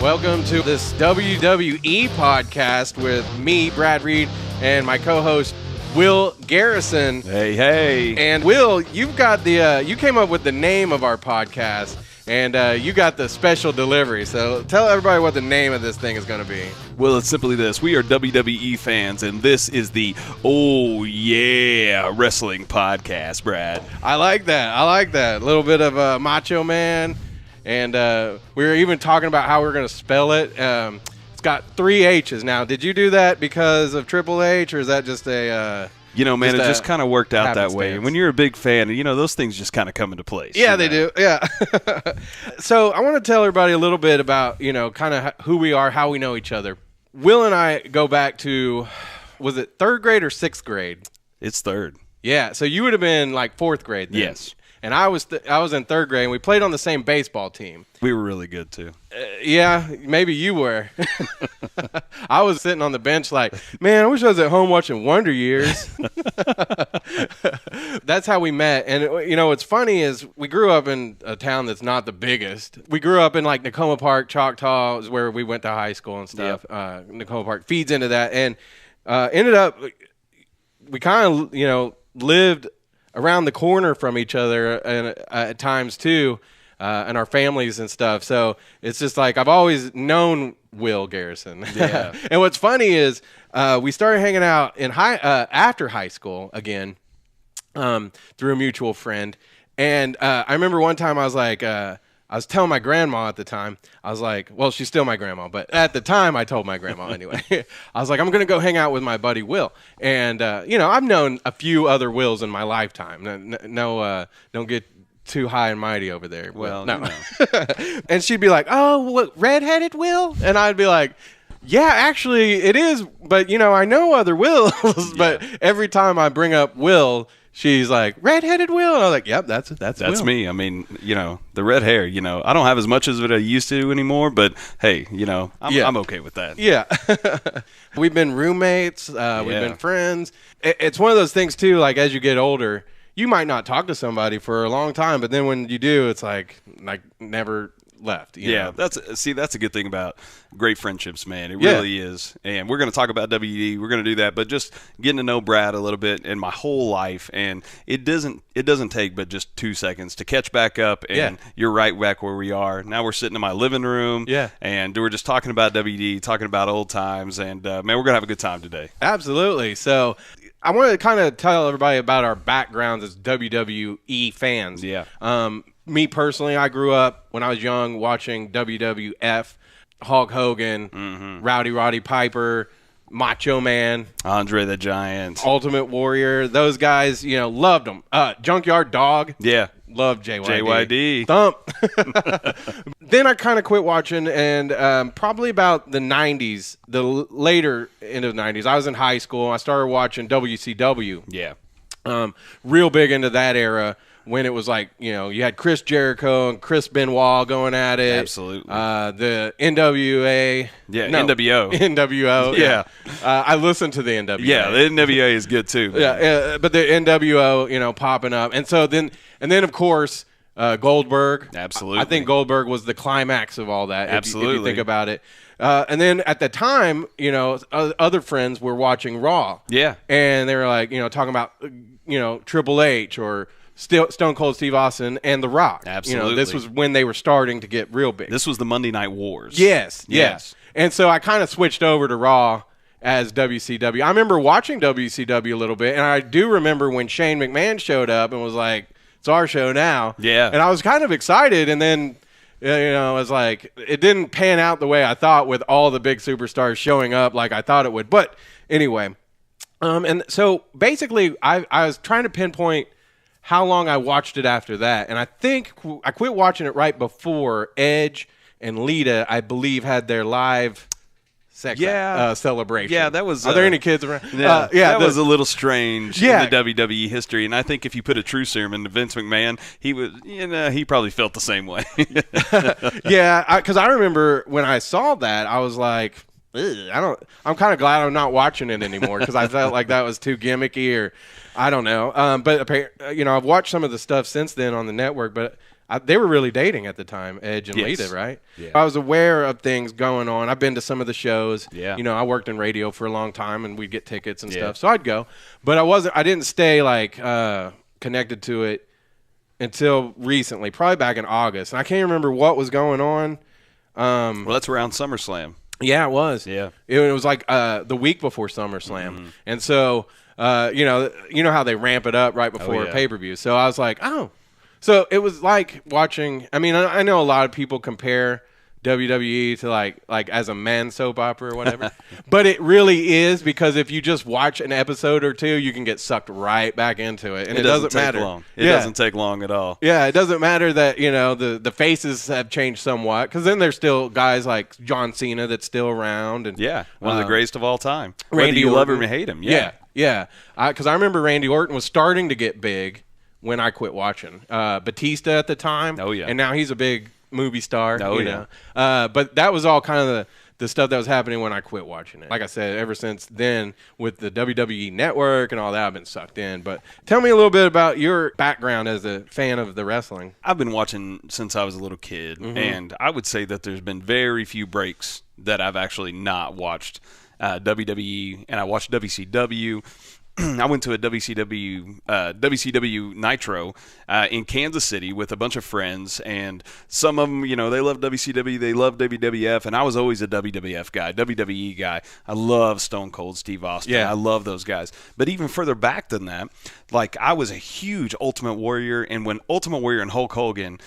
Welcome to this WWE podcast with me, Brad Reed, and my co-host, Will Garrison. Hey. And Will, you've got you came up with the name of our podcast, and you got the special delivery. So tell everybody what the name of this thing is going to be. Well, it's simply this. We are WWE fans, and this is the Oh Yeah Wrestling Podcast, Brad. I like that. A little bit of Macho Man. And we were even talking about how we're going to spell it. It's got 3 H's now. Did you do that because of Triple H, or is that just a... man, it just kind of worked out that way. happenstance? And when you're a big fan, those things just kind of come into place. Yeah, they do. Yeah. So I want to tell everybody a little bit about, kind of who we are, how we know each other. Will and I go back to, was it 3rd grade or 6th grade? It's 3rd. Yeah. So you would have been like 4th grade then. Yes. And I was in 3rd grade, and we played on the same baseball team. We were really good, too. Yeah, maybe you were. I was sitting on the bench like, man, I wish I was at home watching Wonder Years. That's how we met. And, what's funny is we grew up in a town that's not the biggest. We grew up in, like, Nakoma Park, Choctaw is where we went to high school and stuff. Yep. Nakoma Park feeds into that. And ended up, we kind of, lived around the corner from each other and at times too, and our families and stuff. So it's just like I've always known Will Garrison. Yeah. And what's funny is we started hanging out in after high school again through a mutual friend. And I remember one time I was like, I was telling my grandma at the time, I was like, well, she's still my grandma, but at the time I told my grandma anyway. I was like, I'm going to go hang out with my buddy Will. And, I've known a few other Wills in my lifetime. No, don't get too high and mighty over there. Well, no. And she'd be like, oh, what, redheaded Will? And I'd be like, yeah, actually it is. But, I know other Wills, but every time I bring up Will, she's like, redheaded Will? And I was like, yep, that's Will. Me. I mean, the red hair, I don't have as much as it I used to anymore, but hey, I'm okay with that. Yeah. We've been roommates. We've been friends. It's one of those things, too, like as you get older, you might not talk to somebody for a long time, but then when you do, it's like never left. You know? That's a good thing about great friendships, man. It really is. And we're going to talk about WD. We're going to do that, but just getting to know Brad a little bit in my whole life, and it doesn't take but just 2 seconds to catch back up, and you're right back where we are. Now we're sitting in my living room, and we're just talking about WD, talking about old times, and man, we're going to have a good time today. Absolutely. So I want to kind of tell everybody about our backgrounds as WWE fans. Yeah. Me personally, I grew up when I was young watching WWF, Hulk Hogan, Rowdy Roddy Piper, Macho Man, Andre the Giant, Ultimate Warrior. Those guys, loved them. Junkyard Dog. Yeah. Loved JYD. Thump. Then I kind of quit watching, and probably about the 90s, the later end of the 90s, I was in high school. I started watching WCW. Yeah. Real big into that era. When it was like, you had Chris Jericho and Chris Benoit going at it. Absolutely. The NWA. Yeah, no, NWO. NWO. Yeah. I listened to the NWA. Yeah, the NWA is good too. Yeah, but the NWO, popping up. And so then of course, Goldberg. Absolutely. I think Goldberg was the climax of all that. Absolutely. If you think about it. And then at the time, other friends were watching Raw. Yeah. And they were like, talking about, Triple H or Stone Cold Steve Austin and The Rock. Absolutely. This was when they were starting to get real big. This was the Monday Night Wars. Yes. And so I kind of switched over to Raw as WCW. I remember watching WCW a little bit, and I do remember when Shane McMahon showed up and was like, it's our show now. Yeah. And I was kind of excited, and then, it was like, it didn't pan out the way I thought with all the big superstars showing up like I thought it would. But anyway, and so basically I was trying to pinpoint how long I watched it after that. And I think I quit watching it right before Edge and Lita, I believe, had their live sex celebration. Yeah, that was... Are there any kids around? That was a little strange in the WWE history. And I think if you put a true serum into Vince McMahon, he probably felt the same way. Yeah, because I remember when I saw that, I was like... I'm kind of glad I'm not watching it anymore because I felt like that was too gimmicky, or I don't know. But I've watched some of the stuff since then on the network, but they were really dating at the time, Edge and Yes. Lita, right? Yeah. I was aware of things going on. I've been to some of the shows. Yeah. You know, I worked in radio for a long time, and we'd get tickets and Yeah. stuff, so I'd go. But I didn't stay like connected to it until recently, probably back in August. And I can't remember what was going on. Well, that's around SummerSlam. Yeah, it was. Yeah. It was like the week before SummerSlam. And so, you know how they ramp it up right before a yeah. pay-per-view. So I was like, oh. So it was like watching – I mean, I know a lot of people compare WWE to like as a man soap opera or whatever. But it really is, because if you just watch an episode or two, you can get sucked right back into it. And it doesn't take matter. long. It doesn't take long at all. Yeah, it doesn't matter that, you know, the faces have changed somewhat, because then there's still guys like John Cena that's still around. And Yeah, one of the greatest of all time. Randy Whether you love Orton. him or hate him. Yeah. Because I remember Randy Orton was starting to get big when I quit watching. Batista at the time. Oh, yeah. And now he's a big movie star. Oh, you know. But that was all kind of the stuff that was happening when I quit watching it. Like I said, ever since then, with the WWE Network and all that, I've been sucked in. But tell me a little bit about your background as a fan of the wrestling. I've been watching since I was a little kid, and I would say that there's been very few breaks that I've actually not watched WWE, and I watched WCW. I went to a WCW Nitro in Kansas City with a bunch of friends, and some of them, you know, they love WCW, they love WWF, and I was always a WWF guy, WWE guy. I love Stone Cold Steve Austin. Yeah. I love those guys. But even further back than that, like, I was a huge Ultimate Warrior, and when Ultimate Warrior and Hulk Hogan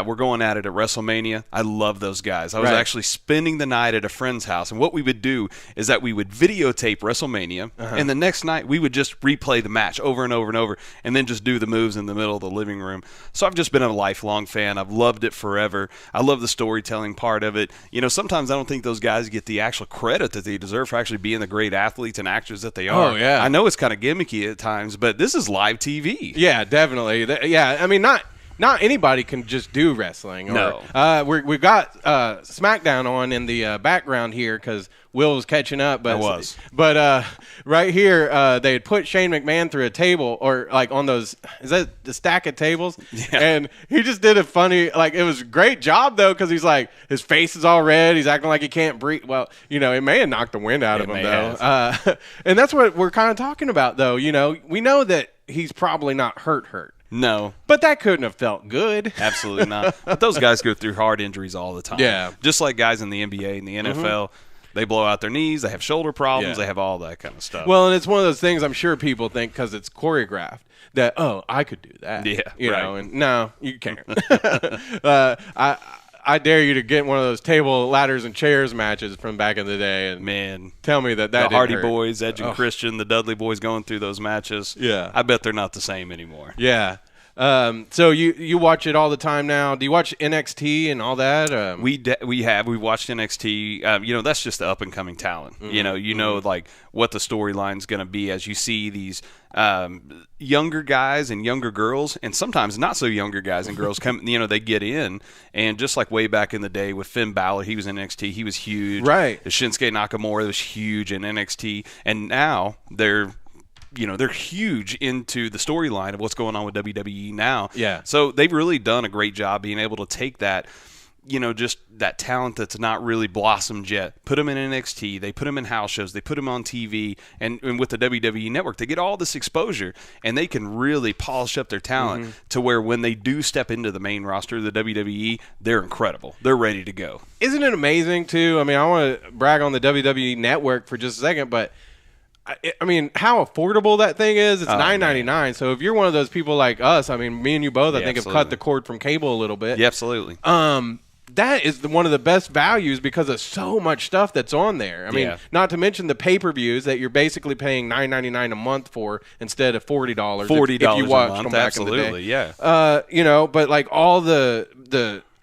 were going at it at WrestleMania, I love those guys. I was actually spending the night at a friend's house, and what we would do is that we would videotape WrestleMania, and the next night we would just replay the match over and over and over, and then just do the moves in the middle of the living room. So I've just been a lifelong fan. I've loved it forever. I love the storytelling part of it. You know, sometimes I don't think those guys get the actual credit that they deserve for actually being the great athletes and actors that they are. Oh, yeah. I know it's kind of gimmicky at times, but this is live TV. Yeah, definitely. Yeah, I mean, not anybody can just do wrestling. No. We've got SmackDown on in the background here because Will was catching up. But, But right here, they had put Shane McMahon through a table, or like on those, is that the stack of tables? Yeah. And he just did a funny, like, it was a great job, though, because he's like, his face is all red. He's acting like he can't breathe. Well, you know, it may have knocked the wind out of him, though. And that's what we're kind of talking about, though. You know, we know that he's probably not hurt. No. But that couldn't have felt good. Absolutely not. But those guys go through hard injuries all the time. Yeah. Just like guys in the NBA and the NFL, they blow out their knees, they have shoulder problems, Yeah. they have all that kind of stuff. Well, and it's one of those things I'm sure people think because it's choreographed that, oh, I could do that. Yeah, You right. know, and no, you can't. I dare you to get one of those table, ladders, and chairs matches from back in the day and Man, tell me that the didn't Hardy hurt. Boys, Edge and Christian, the Dudley Boys going through those matches. Yeah. I bet they're not the same anymore. Yeah. So you watch it all the time now. Do you watch NXT and all that? We watched NXT. You know, that's just the up and coming talent. You know, like what the storyline's going to be as you see these younger guys and younger girls, and sometimes not so younger guys and girls come. You know, they get in, and just like way back in the day with Finn Balor, he was in NXT. He was huge. Right. Shinsuke Nakamura was huge in NXT, and now they're huge into the storyline of what's going on with WWE now. Yeah. So they've really done a great job being able to take that, you know, just that talent that's not really blossomed yet, put them in NXT, they put them in house shows, they put them on TV, and with the WWE Network, they get all this exposure, and they can really polish up their talent to where when they do step into the main roster of the WWE, they're incredible. They're ready to go. Isn't it amazing, too? I mean, I want to brag on the WWE Network for just a second, but I mean, how affordable that thing is. It's $9.99. So if you're one of those people like us, I mean, me and you both, I think, have cut the cord from cable a little bit. Yeah, absolutely. That is one of the best values because of so much stuff that's on there. I mean, not to mention the pay-per-views that you're basically paying $9.99 a month for instead of $40. $40 if you watch a month, them back absolutely, in the day. yeah. You know, but like all the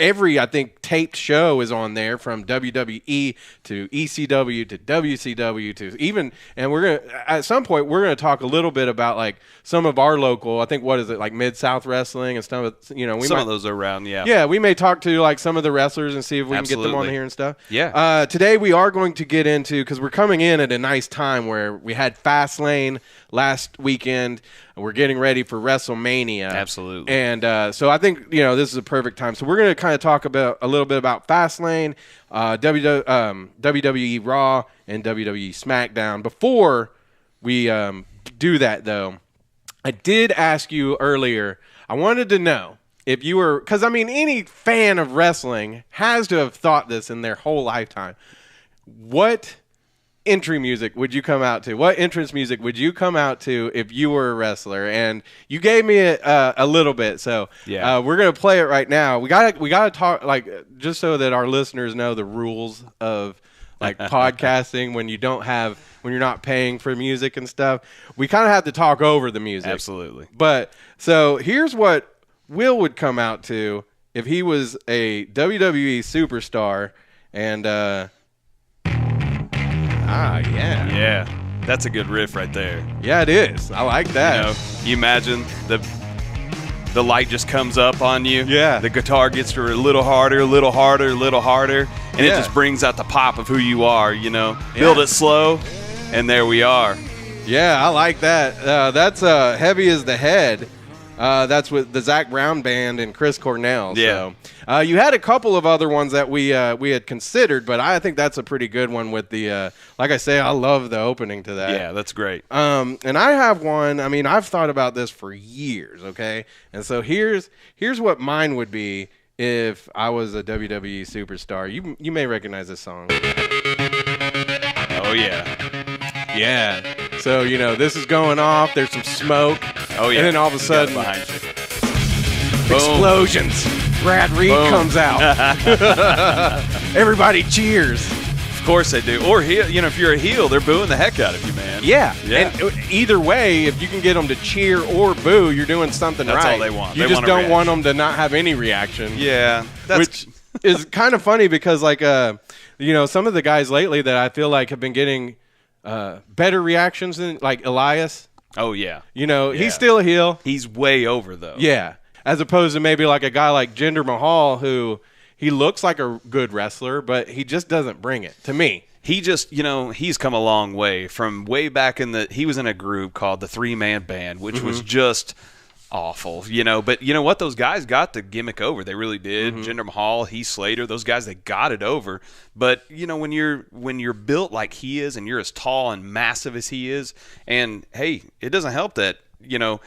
I think taped show is on there, from WWE to ECW to WCW to even, and we're gonna at some point we're gonna talk a little bit about like some of our local, I think, what is it, like Mid-South Wrestling and stuff. You know, some of those are around, yeah. Yeah, we may talk to like some of the wrestlers and see if we can get them on here and stuff. Yeah. Today we are going to get into, because we're coming in at a nice time where we had Fastlane last weekend. We're getting ready for WrestleMania. Absolutely. And so I think, you know, this is a perfect time. So we're going to kind of talk about a little bit about Fastlane, WWE Raw, and WWE SmackDown. Before we do that, though, I did ask you earlier, I wanted to know if you were, because I mean, any fan of wrestling has to have thought this in their whole lifetime. What entry music would you come out to? What entrance music would you come out to if you were a wrestler? And you gave me a little bit, so yeah, we're gonna play it right now. We gotta talk, like, just so that our listeners know the rules of like podcasting when you're not paying for music and stuff. We kind of have to talk over the music. Absolutely. But so here's what Will would come out to if he was a WWE superstar, and yeah. Yeah. That's a good riff right there. Yeah, it is. I like that. You know, you imagine the light just comes up on you. Yeah. The guitar gets a little harder, a little harder, a little harder, and it just brings out the pop of who you are, you know. Build it slow, and there we are. Yeah, I like that. That's Heavy as the Head. That's with the Zach Brown Band and Chris Cornell. Yeah. So, you had a couple of other ones that we had considered, but I think that's a pretty good one with the, like I say, I love the opening to that. Yeah, that's great. And I have one. I mean, I've thought about this for years, okay? And so here's what mine would be if I was a WWE superstar. You may recognize this song. Oh, yeah. Yeah. So, you know, this is going off. There's some smoke. Oh, yeah. And then all of a sudden, behind you. Explosions. Brad Reed comes out. Everybody cheers. Of course they do. Or, you know, if you're a heel, they're booing the heck out of you, man. Yeah. Yeah. And either way, if you can get them to cheer or boo, you're doing something right. That's all they want. You They just want a don't reaction. want them to not have any reaction. Yeah. Which is kind of funny because, like, you know, some of the guys lately that I feel like have been getting better reactions than, like, Elias. Oh, yeah. You know, he's still a heel. He's way over, though. Yeah. As opposed to maybe like a guy like Jinder Mahal, who he looks like a good wrestler, but he just doesn't bring it, to me. He just, you know, he's come a long way from way back he was in a group called the 3-Man Band, which was just awful, you know. But you know what? Those guys got the gimmick over. They really did. Jinder Mahal, Heath Slater, those guys, they got it over. But, you know, when you're built like he is and you're as tall and massive as he is, and, hey, it doesn't help that, you know,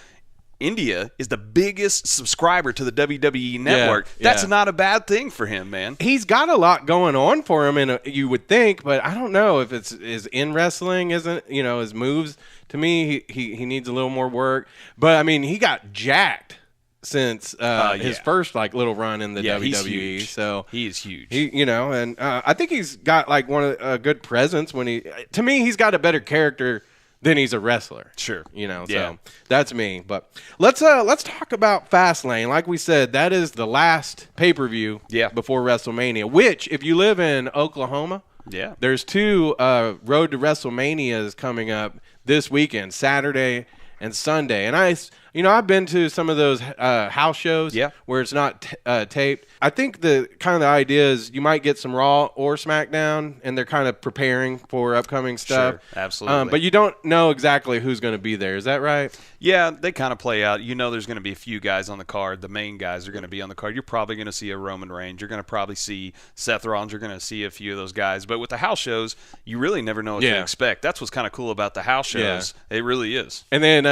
India is the biggest subscriber to the WWE network. That's not a bad thing for him, man. He's got a lot going on for him, and you would think, but I don't know if it's in wrestling, isn't, you know, his moves. To me, he needs a little more work. But I mean, he got jacked since his first like little run in the WWE. He's huge. So he is huge. You know, and I think he's got like a good presence when to me, he's got a better character than he's a wrestler. Sure. You know, so that's me. But let's talk about Fastlane. Like we said, that is the last pay-per-view before WrestleMania, which, if you live in Oklahoma, there's 2 Road to WrestleManias coming up this weekend, Saturday and Sunday. And I've been to some of those house shows where it's not taped. I think the idea is you might get some Raw or SmackDown, and they're kind of preparing for upcoming stuff. Sure, absolutely. But you don't know exactly who's going to be there. Is that right? Yeah, they kind of play out. You know there's going to be a few guys on the card. The main guys are going to be on the card. You're probably going to see a Roman Reigns. You're going to probably see Seth Rollins. You're going to see a few of those guys. But with the house shows, you really never know what to expect. That's what's kind of cool about the house shows. It really is. And then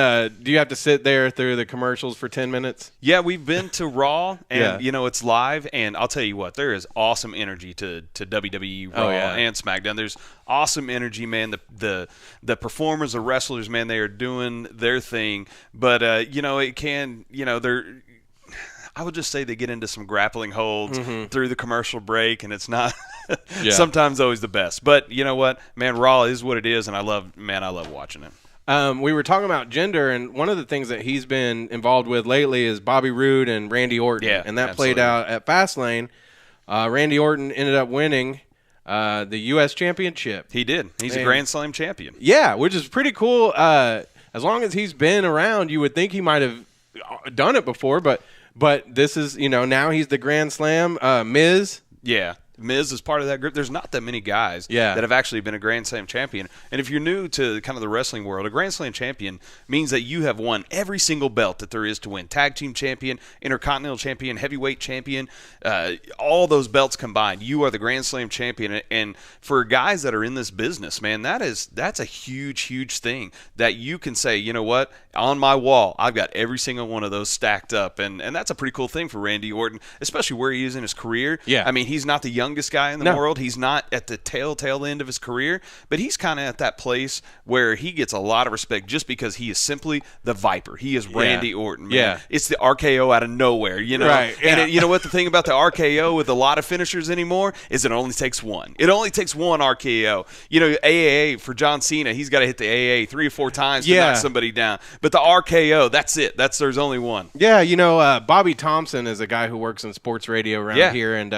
do you have to sit there through the commercials for 10 minutes? Yeah, we've been to Raw, and, you know, it's live. And I'll tell you what, there is awesome energy to WWE Raw and SmackDown. There's awesome energy, man. The performers, the wrestlers, man, they are doing their thing. But, you know, it can, you know, I would just say they get into some grappling holds through the commercial break, and it's not sometimes always the best. But you know what, man, Raw is what it is, and I love watching it. We were talking about Jinder, and one of the things that he's been involved with lately is Bobby Roode and Randy Orton, and that played out at Fastlane. Randy Orton ended up winning the U.S. Championship. He did. He's a Grand Slam champion. Yeah, which is pretty cool. As long as he's been around, you would think he might have done it before, but this is, now he's the Grand Slam. Miz. Yeah. Miz is part of that group. There's not that many guys that have actually been a Grand Slam champion. And if you're new to kind of the wrestling world, a Grand Slam champion means that you have won every single belt that there is to win. Tag team champion, intercontinental champion, heavyweight champion, all those belts combined. You are the Grand Slam champion. And for guys that are in this business, man, that's a huge, huge thing that you can say, you know what, on my wall, I've got every single one of those stacked up. And that's a pretty cool thing for Randy Orton, especially where he is in his career. Yeah. I mean, he's not the youngest guy in the world. He's not at the tail end of his career, but he's kind of at that place where he gets a lot of respect just because he is simply the Viper. He is Randy Orton, man. Yeah. It's the RKO out of nowhere, Right. Yeah. And you know what the thing about the RKO with a lot of finishers anymore is it only takes one. It only takes one RKO. AAA for John Cena, he's got to hit the AA 3 or 4 times to knock somebody down. But the RKO, that's it. There's only one. Yeah, Bobby Thompson is a guy who works in sports radio around here, and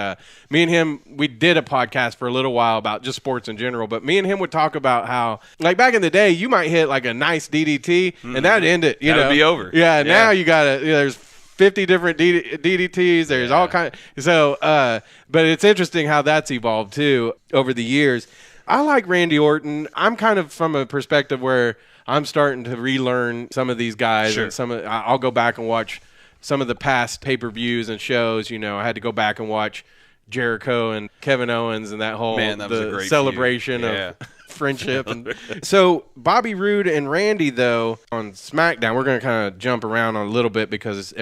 me and him, we did a podcast for a little while about just sports in general, but me and him would talk about how, like, back in the day, you might hit like a nice DDT, and that'd end it. That'd be over. Yeah, now you got to, there's 50 different DDTs. There's all kind of, so, but it's interesting how that's evolved too over the years. I like Randy Orton. I'm kind of from a perspective where I'm starting to relearn some of these guys, and I'll go back and watch some of the past pay-per-views and shows. I had to go back and watch Jericho and Kevin Owens and that whole the celebration of friendship. And so Bobby Roode and Randy, though, on SmackDown, we're going to kind of jump around a little bit because,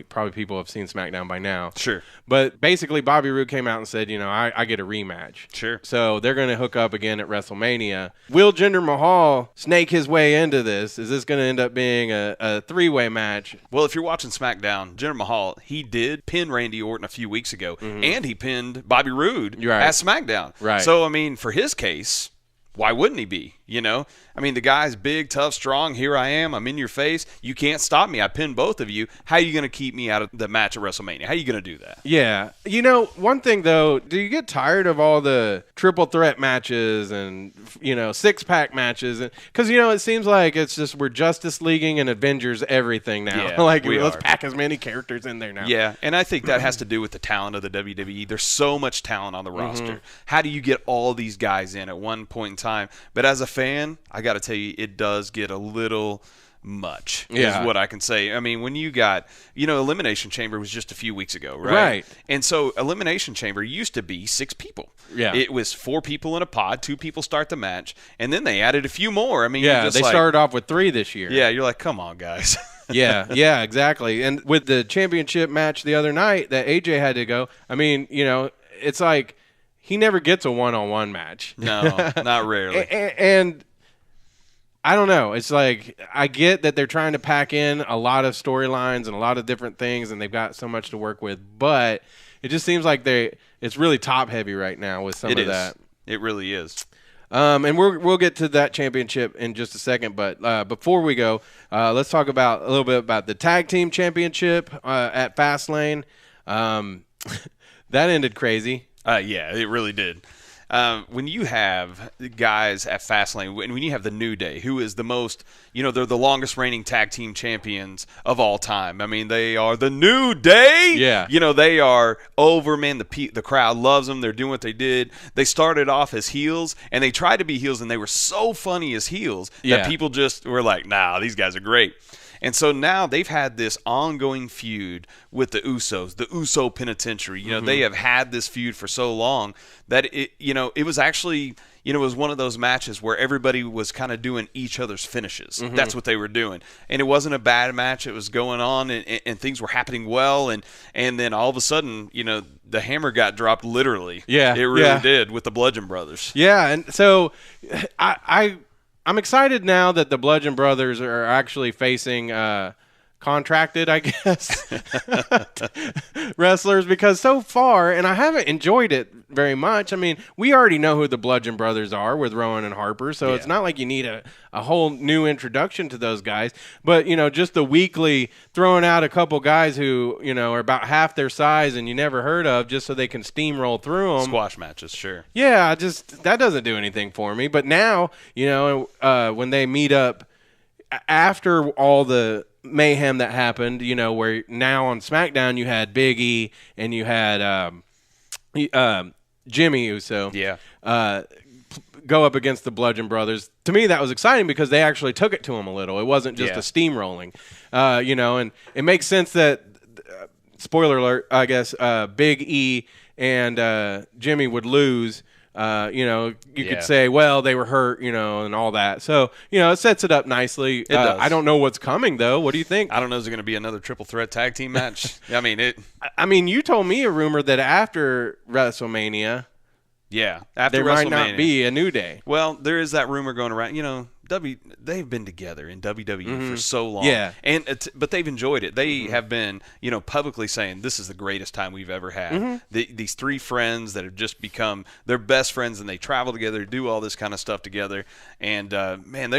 probably people have seen SmackDown by now. Sure. But basically, Bobby Roode came out and said, I get a rematch. Sure. So they're going to hook up again at WrestleMania. Will Jinder Mahal snake his way into this? Is this going to end up being a three-way match? Well, if you're watching SmackDown, Jinder Mahal, he did pin Randy Orton a few weeks ago, and he pinned Bobby Roode at SmackDown. Right. So, I mean, for his case, why wouldn't he be? I mean, the guy's big, tough, strong. Here I am. I'm in your face. You can't stop me. I pinned both of you. How are you going to keep me out of the match at WrestleMania? How are you going to do that? Yeah. One thing, though, do you get tired of all the triple threat matches and, six-pack matches? Because, it seems like it's just we're Justice Leaguing and Avengers everything now. Yeah, let's pack as many characters in there now. Yeah, and I think that has to do with the talent of the WWE. There's so much talent on the roster. How do you get all these guys in at one point in time? But as a fan, I got to tell you, it does get a little much, is what I can say. I mean, when you got, Elimination Chamber was just a few weeks ago, right? Right. And so Elimination Chamber used to be 6 people. Yeah. It was 4 people in a pod, 2 people start the match, and then they added a few more. I mean, they started off with 3 this year. Yeah, you're like, come on, guys. yeah, exactly. And with the championship match the other night that AJ had to go, I mean, it's like he never gets a one-on-one match. No, not rarely. And I don't know. It's like I get that they're trying to pack in a lot of storylines and a lot of different things, and they've got so much to work with. But it just seems like it's really top heavy right now with some of that. It really is. And we'll get to that championship in just a second. But before we go, let's talk a little bit about the tag team championship at Fastlane. That ended crazy. Yeah, it really did. When you have guys at Fastlane, when you have the New Day, who is the most, they're the longest reigning tag team champions of all time. I mean, they are the New Day. Yeah. They are over, man. The crowd loves them. They're doing what they did. They started off as heels, and they tried to be heels, and they were so funny as heels that people just were like, nah, these guys are great. And so now they've had this ongoing feud with the Usos, the Uso Penitentiary. They have had this feud for so long that it was actually, it was one of those matches where everybody was kind of doing each other's finishes. That's what they were doing. And it wasn't a bad match. It was going on and things were happening well. And then all of a sudden, the hammer got dropped literally. Yeah. It really did with the Bludgeon Brothers. Yeah. And so I'm excited now that the Bludgeon Brothers are actually facing contracted, I guess, wrestlers, because so far, and I haven't enjoyed it very much. I mean, we already know who the Bludgeon Brothers are with Rowan and Harper, so it's not like you need a whole new introduction to those guys. But, you know, just the weekly throwing out a couple guys who, you know, are about half their size and you never heard of, just so they can steamroll through them. Squash matches, sure. Yeah, that doesn't do anything for me. But now, you know, when they meet up after all the mayhem that happened, you know, where now on SmackDown you had Big E and you had Jimmy Uso go up against the Bludgeon Brothers. To me, that was exciting because they actually took it to him a little. It wasn't just a steamrolling, you know, and it makes sense that, spoiler alert, I guess, Big E and Jimmy would lose. You know, you could say, well, they were hurt, you know, and all that. So, you know, it sets it up nicely. It does. I don't know what's coming, though. What do you think? I don't know. Is it going to be another triple threat tag team match? I mean, you told me a rumor that after WrestleMania, after there might not be a New Day. Well, there is that rumor going around. You know, they've been together in WWE for so long, but they've enjoyed it. They have been, you know, publicly saying this is the greatest time we've ever had. These three friends that have just become their best friends, and they travel together, do all this kind of stuff together, and man,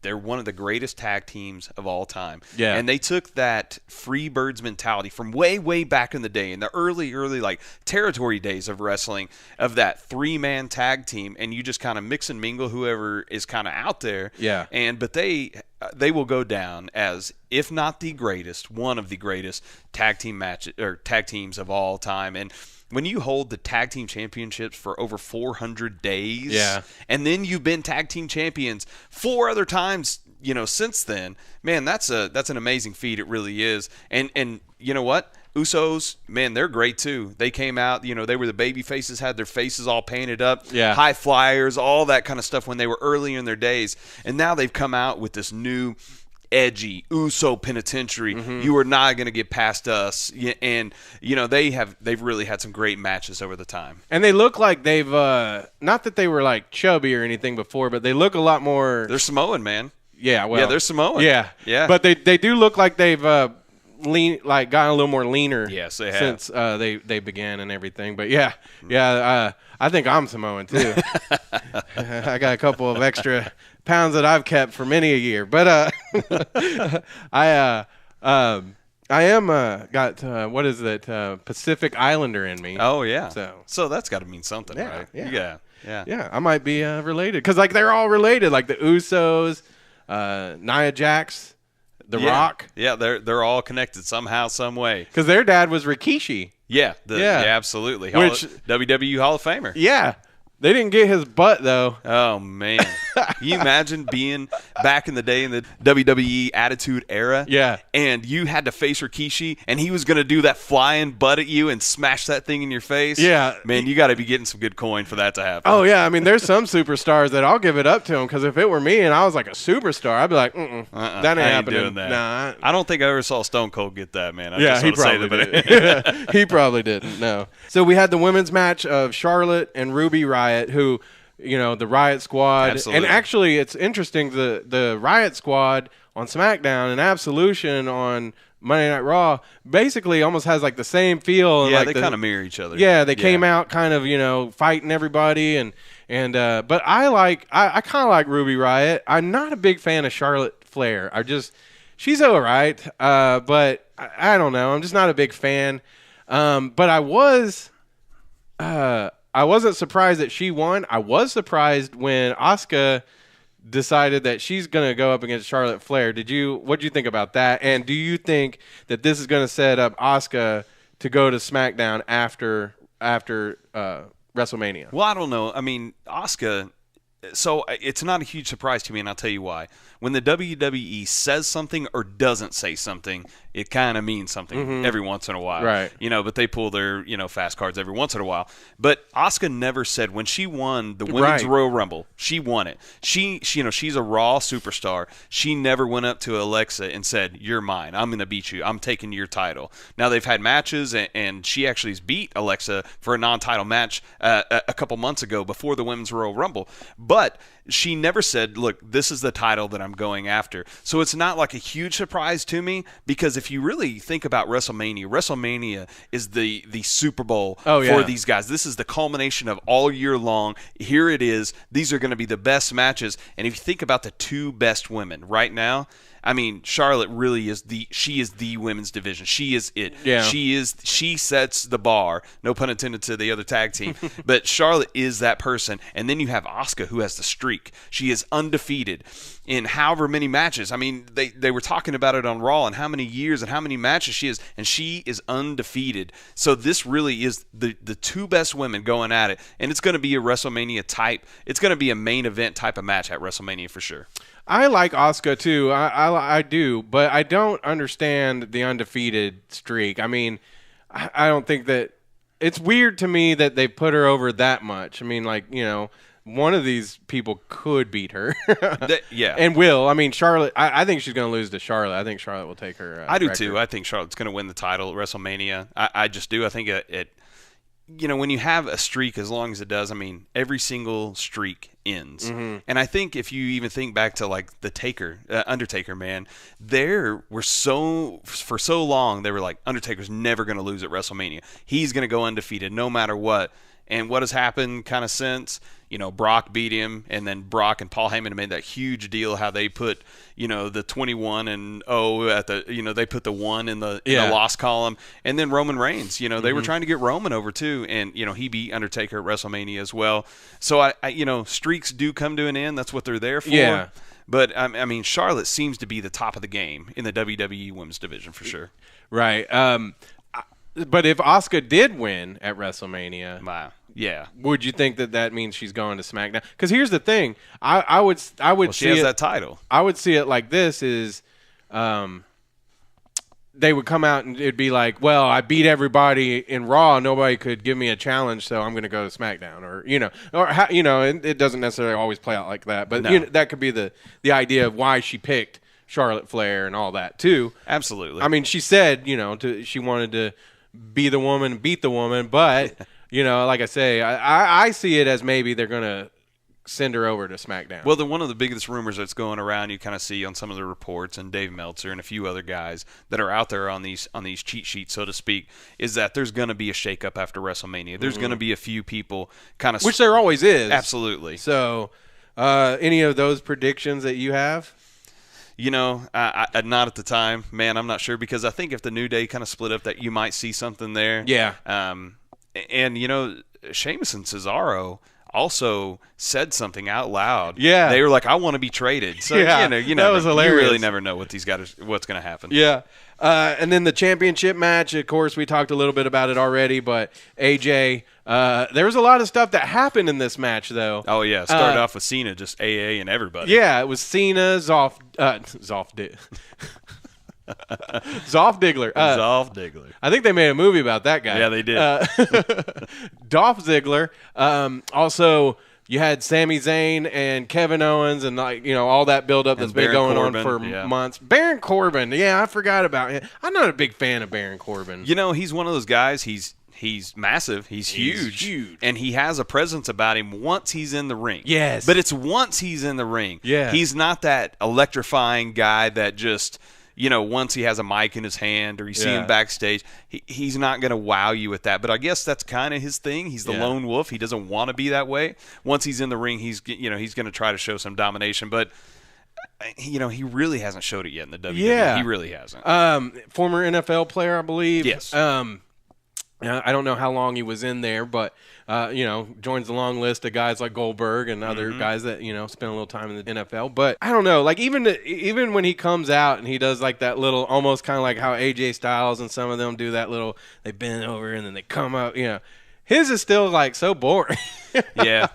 they're one of the greatest tag teams of all time. Yeah. And they took that Freebirds mentality from way, way back in the day, in the early, like, territory days of wrestling, of that three-man tag team, and you just kind of mix and mingle whoever is kind of out there. Yeah. But they will go down as, if not the greatest, one of the greatest tag teams of all time. And when you hold the tag team championships for over 400 days, and then you've been tag team champions 4 other times, you know, since then, man, that's an amazing feat. It really is. And you know what? Usos, man, they're great too. They came out, you know, they were the baby faces, had their faces all painted up, high flyers, all that kind of stuff when they were early in their days. And now they've come out with this new edgy Uso penitentiary. You are not going to get past us. And you know, they've really had some great matches over the time. And they look like they've not that they were like chubby or anything before, but they look a lot more. They're Samoan, man. Yeah, well, they're Samoan. Yeah. But they do look like they've gotten a little more leaner. Yes, they have, since they began and everything. But I think I'm Samoan too. I got a couple of extra pounds that I've kept for many a year, but I am got what is it, Pacific Islander in me. Oh yeah, so that's got to mean something, right? Yeah. I might be related because like they're all related, like the Usos, Nia Jax, The Rock. Yeah, they're all connected somehow, some way. Because their dad was Rikishi. Yeah, absolutely. Which WWE Hall of Famer. Yeah. They didn't get his butt, though. Oh, man. Can you imagine being back in the day in the WWE Attitude Era? Yeah. And you had to face Rikishi, and he was going to do that flying butt at you and smash that thing in your face? Yeah. Man, you got to be getting some good coin for that to happen. Oh, yeah. I mean, there's some superstars that I'll give it up to them, because if it were me and I was like a superstar, I'd be like, that ain't happening. Doing that. Nah. I don't think I ever saw Stone Cold get that, man. He probably did. He probably didn't, no. So we had the women's match of Charlotte and Ruby Riott, who, you know, the Riot Squad. Absolutely. And actually, it's interesting, the Riot Squad on SmackDown and Absolution on Monday Night Raw basically almost has like the same feel. Yeah, like they kind of mirror each other. Yeah, they came out kind of, you know, fighting everybody, and but I kind of like Ruby Riott. I'm not a big fan of Charlotte Flair. She's all right, but I don't know. I'm just not a big fan. But I wasn't surprised that she won. I was surprised when Asuka decided that she's going to go up against Charlotte Flair. What did you think about that? And do you think that this is going to set up Asuka to go to SmackDown after WrestleMania? Well, I don't know. I mean, Asuka, so it's not a huge surprise to me, and I'll tell you why. When the WWE says something or doesn't say something, it kind of means something every once in a while. Right. You know, but they pull their, you know, fast cards every once in a while. But Asuka never said, when she won the Women's Royal Rumble, she won it. She, you know, she's a Raw superstar. She never went up to Alexa and said, "You're mine. I'm going to beat you. I'm taking your title." Now, they've had matches, and she actually beat Alexa for a non-title match a couple months ago before the Women's Royal Rumble. But she never said, look, this is the title that I'm going after. So it's not like a huge surprise to me, because if you really think about WrestleMania is the Super Bowl for these guys. This is the culmination of all year long. Here it is. These are going to be the best matches. And if you think about the two best women right now, I mean, Charlotte really is she is the women's division. She is it. Yeah. She sets the bar. No pun intended to the other tag team. But Charlotte is that person. And then you have Asuka, who has the streak. She is undefeated in however many matches. I mean, they were talking about it on Raw and how many years and how many matches she is, and she is undefeated. So this really is the two best women going at it. And it's going to be a WrestleMania type. It's going to be a main event type of match at WrestleMania for sure. I like Asuka too. I do, but I don't understand the undefeated streak. I mean, I don't think that it's weird to me that they put her over that much. I mean, like, you know, one of these people could beat her. Yeah. And will. I mean, Charlotte, I think she's going to lose to Charlotte. I think Charlotte will take her I do record. too. I think Charlotte's going to win the title at WrestleMania. I just do. I think it you know, when you have a streak as long as it does, I mean, every single streak ends. Mm-hmm. And I think if you even think back to like the Undertaker, man, for so long, they were like, Undertaker's never going to lose at WrestleMania. He's going to go undefeated no matter what. And what has happened kind of since, you know, Brock beat him, and then Brock and Paul Heyman made that huge deal how they put, you know, the 21-0 at the, you know, they put the 1 in the loss column. And then Roman Reigns, you know, they were trying to get Roman over too, and, you know, he beat Undertaker at WrestleMania as well. So, I you know, streaks do come to an end. That's what they're there for. Yeah. But, I mean, Charlotte seems to be the top of the game in the WWE Women's Division for sure. Right. But if Asuka did win at WrestleMania, wow. Yeah. Would you think that means she's going to SmackDown? Because here's the thing, I would well, see she has it, that title. I would see it like this: is they would come out and it'd be like, well, I beat everybody in Raw, nobody could give me a challenge, so I'm going to go to SmackDown, or it doesn't necessarily always play out like that, but no. You know, that could be the idea of why she picked Charlotte Flair and all that too. Absolutely. I mean, she said, you know, she wanted to be the woman, beat the woman, but. You know, like I say, I see it as maybe they're going to send her over to SmackDown. Well, one of the biggest rumors that's going around, you kind of see on some of the reports, and Dave Meltzer and a few other guys that are out there on these cheat sheets, so to speak, is that there's going to be a shakeup after WrestleMania. There's going to be a few people kind of... Which there always is. Absolutely. So, any of those predictions that you have? You know, I not at the time. Man, I'm not sure, because I think if the New Day kind of split up, that you might see something there. Yeah. And, you know, Sheamus and Cesaro also said something out loud. Yeah. They were like, I want to be traded. So, yeah. that was hilarious. You really never know what's going to happen. Yeah. And then the championship match, of course, we talked a little bit about it already, but AJ, there was a lot of stuff that happened in this match, though. Oh, yeah. Started off with Cena, just AA and everybody. Yeah, it was Cena, Zoff Diggler. Zoff Diggler. I think they made a movie about that guy. Yeah, they did. Dolph Ziggler. Also, you had Sami Zayn and Kevin Owens, and all that build-up that's been going on for months. Baron Corbin. Yeah, I forgot about him. I'm not a big fan of Baron Corbin. You know, he's one of those guys. He's massive. He's huge. And he has a presence about him once he's in the ring. Yes. But it's once he's in the ring. Yeah. He's not that electrifying guy that just... once he has a mic in his hand or you see him backstage, he's not going to wow you with that. But I guess that's kind of his thing. He's the lone wolf. He doesn't want to be that way. Once he's in the ring, he's going to try to show some domination. But, he really hasn't showed it yet in the WWE. Yeah. He really hasn't. Former NFL player, I believe. Yes. I don't know how long he was in there, but joins the long list of guys like Goldberg and other guys that spend a little time in the NFL. But I don't know, like even when he comes out and he does like that little, almost kind of like how AJ Styles and some of them do that little, they bend over and then they come up. His is still like so boring. yeah.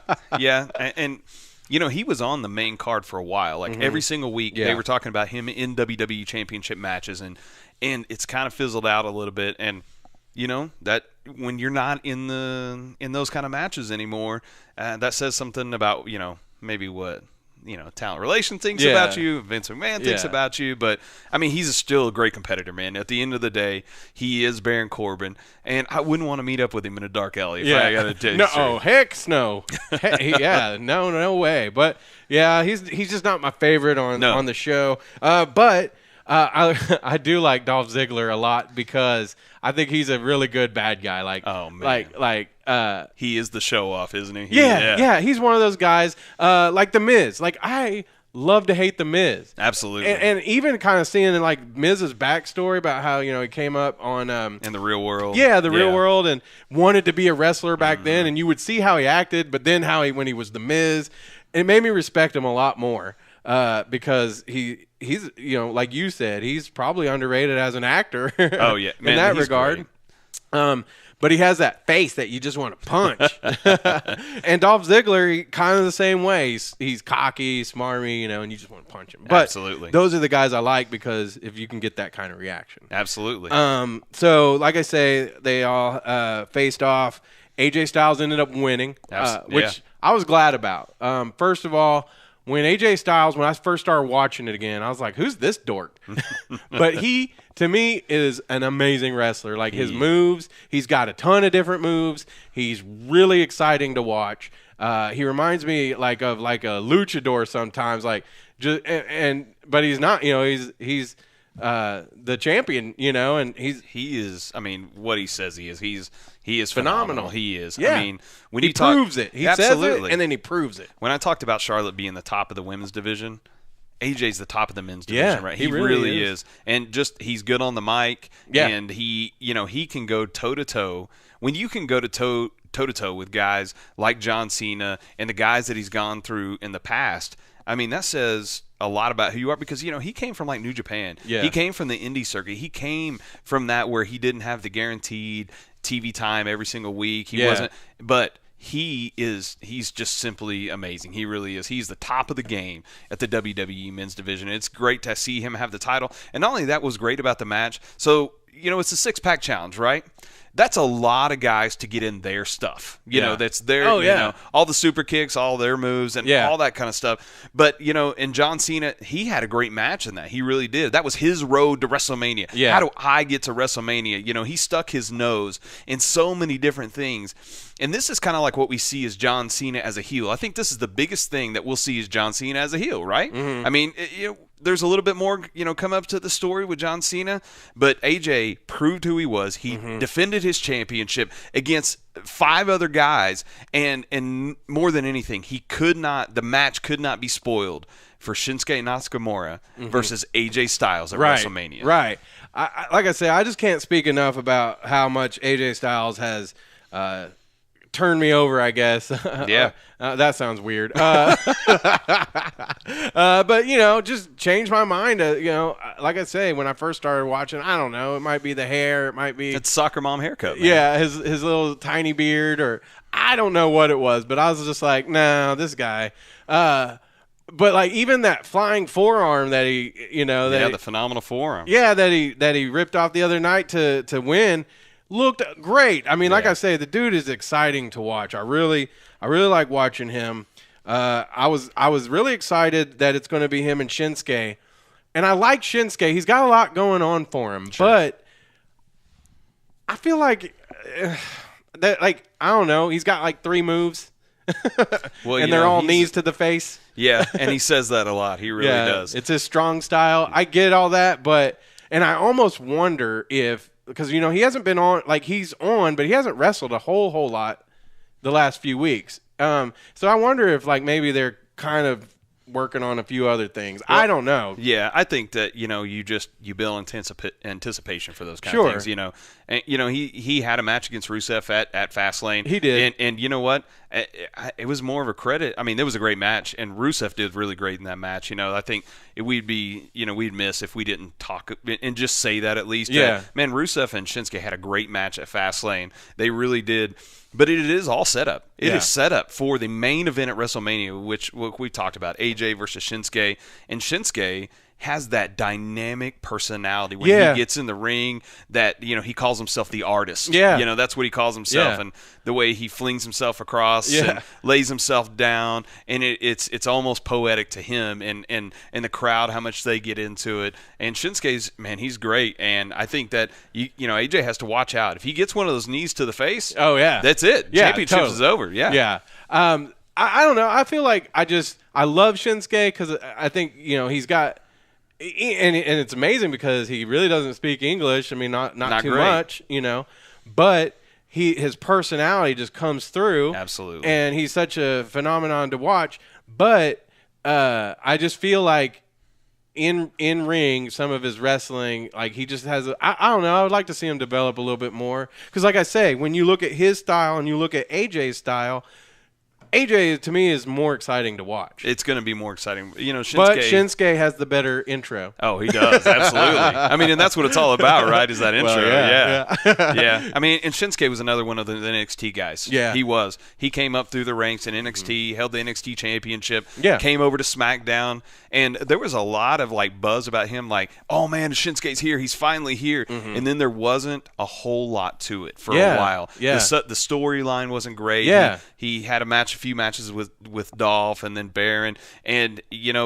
And he was on the main card for a while. Like every single week, they were talking about him in WWE Championship matches, and it's kind of fizzled out a little bit. And that when you're not in those kind of matches anymore, that says something about maybe what talent relation thinks about you, Vince McMahon thinks about you, but I mean, he's still a great competitor, man. At the end of the day, he is Baron Corbin, and I wouldn't want to meet up with him in a dark alley if I got to tell you. No, heck no. No way. But yeah, he's just not my favorite on the show. But I do like Dolph Ziggler a lot because I think he's a really good bad guy. Like, oh man, he is the show off, isn't he? Yeah. He's one of those guys. Like the Miz. Like I love to hate the Miz. Absolutely. And even kind of seeing like Miz's backstory about how he came up on in the real world. Yeah, the real world, and wanted to be a wrestler back then, and you would see how he acted, but then when he was the Miz, it made me respect him a lot more. Because he's like you said, he's probably underrated as an actor. Oh yeah, man, in that regard. But he has that face that you just want to punch. And Dolph Ziggler, he kind of the same way. He's cocky, smarmy, and you just want to punch him. But absolutely, those are the guys I like because if you can get that kind of reaction. Absolutely. So like I say, they all faced off. AJ Styles ended up winning, which I was glad about. First of all, when AJ Styles, when I first started watching it again, I was like, who's this dork? But he, to me, is an amazing wrestler. Like his moves, he's got a ton of different moves. He's really exciting to watch. He reminds me like of a luchador sometimes, like but he's not, he's the champion, and he is. I mean, what he says he is phenomenal. He is. Yeah. I mean, when he proves it. He says it, and then he proves it. When I talked about Charlotte being the top of the women's division, AJ's the top of the men's division, right? He really is. And he's good on the mic, and he can go toe to toe. When you can go toe to toe with guys like John Cena and the guys that he's gone through in the past, I mean, that says a lot about who you are because, he came from like New Japan. Yeah. He came from the indie circuit. He came from that where he didn't have the guaranteed TV time every single week. He wasn't, but he's just simply amazing. He really is. He's the top of the game at the WWE men's division. It's great to see him have the title. And not only that was great about the match. So, it's a 6-pack challenge, right? That's a lot of guys to get in their stuff. That's their, all the super kicks, all their moves, and all that kind of stuff. But, and John Cena, he had a great match in that. He really did. That was his road to WrestleMania. Yeah. How do I get to WrestleMania? He stuck his nose in so many different things. And this is kind of like what we see as John Cena as a heel. I think this is the biggest thing that we'll see as John Cena as a heel, right? Mm-hmm. I mean, there's a little bit more, come up to the story with John Cena, but AJ proved who he was. He defended his championship against 5 other guys, and more than anything, the match could not be spoiled for Shinsuke Nakamura versus AJ Styles at WrestleMania. Right. Like I say, I just can't speak enough about how much AJ Styles has turned me over, I guess. Yeah. That sounds weird. But, just changed my mind. Like I say, when I first started watching, I don't know, it might be the hair. It might be. It's soccer mom haircut, man. Yeah, his little tiny beard, or I don't know what it was, but I was just like, no, this guy. But like even that flying forearm that he, the phenomenal forearm. Yeah, that he ripped off the other night to win. Looked great. I mean, like I say, the dude is exciting to watch. I really like watching him. I was really excited that it's going to be him and Shinsuke, and I like Shinsuke. He's got a lot going on for him, but I feel like that. Like I don't know. He's got like 3 moves, and they're all knees to the face. Yeah, and he says that a lot. He really does. It's his strong style. I get all that, and I almost wonder if. Because, he hasn't been on, like he's on, but he hasn't wrestled a whole lot the last few weeks. So I wonder if like maybe they're kind of working on a few other things. Well, I don't know. Yeah, I think that, you build anticipation for those kind of things, And, he had a match against Rusev at Fastlane. He did. And you know what? It was more of a credit. I mean, it was a great match, and Rusev did really great in that match. I think we'd miss if we didn't talk and just say that at least. Yeah. Man, Rusev and Shinsuke had a great match at Fastlane. They really did. But it is all set up. It is set up for the main event at WrestleMania, which we talked about, AJ versus Shinsuke. And Shinsuke, has that dynamic personality when Yeah. he gets in the ring that, he calls himself the artist. Yeah. That's what he calls himself. Yeah. And the way he flings himself across Yeah. and lays himself down. And it's almost poetic to him and the crowd, how much they get into it. And Shinsuke's, man, he's great. And I think that, AJ has to watch out. If he gets one of those knees to the face, oh, yeah. that's it. Yeah, Championship totally. is over. Yeah. Yeah. I don't know. I feel like I love Shinsuke because I think, he's got – and it's amazing because he really doesn't speak English. I mean, not too great. much, but his personality just comes through. Absolutely. And he's such a phenomenon to watch. But I just feel like in ring, some of his wrestling, like he just has I don't know. I would like to see him develop a little bit more because, like I say, when you look at his style and you look at AJ's style, AJ, to me, is more exciting to watch. It's going to be more exciting. Shinsuke. But Shinsuke has the better intro. Oh, he does. Absolutely. I mean, and that's what it's all about, right? Is that intro. Well, yeah. Yeah. I mean, and Shinsuke was another one of the NXT guys. Yeah. He was. He came up through the ranks in NXT, held the NXT championship, Yeah. came over to SmackDown, and there was a lot of, buzz about him, oh, man, Shinsuke's here. He's finally here. And then there wasn't a whole lot to it for a while. Yeah. The storyline wasn't great. Yeah. He had a few matches with Dolph and then Baron, and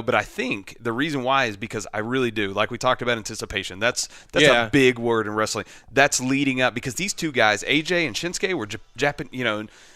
but I think the reason why is because I really do, like we talked about, anticipation. That's a big word in wrestling. That's leading up because these two guys, AJ and Shinsuke, were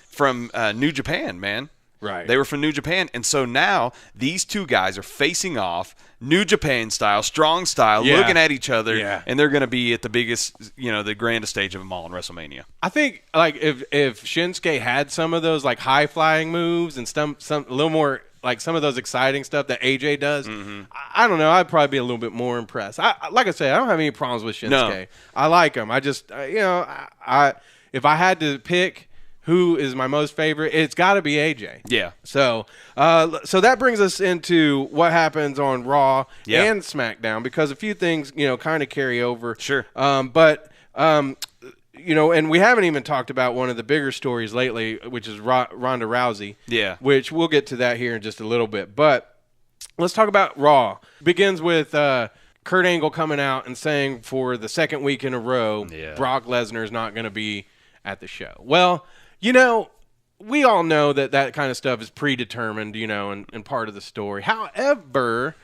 from New Japan, man. Right. They were from New Japan, and so now these two guys are facing off New Japan style, strong style, looking at each other, and they're going to be at the biggest, the grandest stage of them all in WrestleMania. I think if Shinsuke had some of those high flying moves and some a little more some of those exciting stuff that AJ does, I don't know, I'd probably be a little bit more impressed. Like I said, I don't have any problems with Shinsuke. No. I like him. I just if I had to pick who is my most favorite, it's got to be AJ. Yeah. So that brings us into what happens on Raw and SmackDown because a few things, kind of carry over. Sure. And we haven't even talked about one of the bigger stories lately, which is Ronda Rousey. Yeah. Which we'll get to that here in just a little bit. But let's talk about Raw. Begins with Kurt Angle coming out and saying for the second week in a row, Brock Lesnar is not going to be at the show. Well, we all know that kind of stuff is predetermined, and part of the story. However,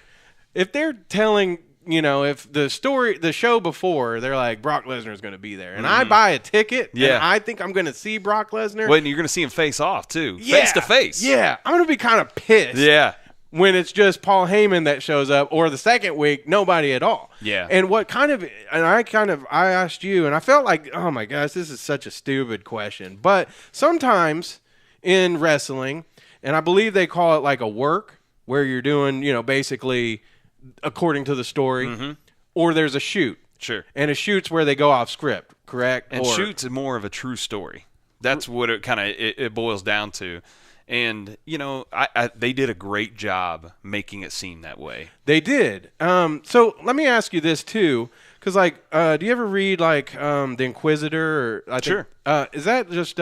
if they're telling, if the show before, they're like, Brock Lesnar is going to be there, and I buy a ticket, and I think I'm going to see Brock Lesnar. Well, and you're going to see him face off, too. Face to face. Yeah. I'm going to be kind of pissed. Yeah. When it's just Paul Heyman that shows up, or the second week, nobody at all. Yeah. And I asked you, and I felt like, oh my gosh, this is such a stupid question. But sometimes in wrestling, and I believe they call it a work, where you're doing, basically according to the story, or there's a shoot. Sure. And a shoot's where they go off script, correct? And shoot's more of a true story. That's what it kind of it boils down to. And, they did a great job making it seem that way. They did. So let me ask you this, too. Because, do you ever read, The Inquisitor? Sure. Is that just,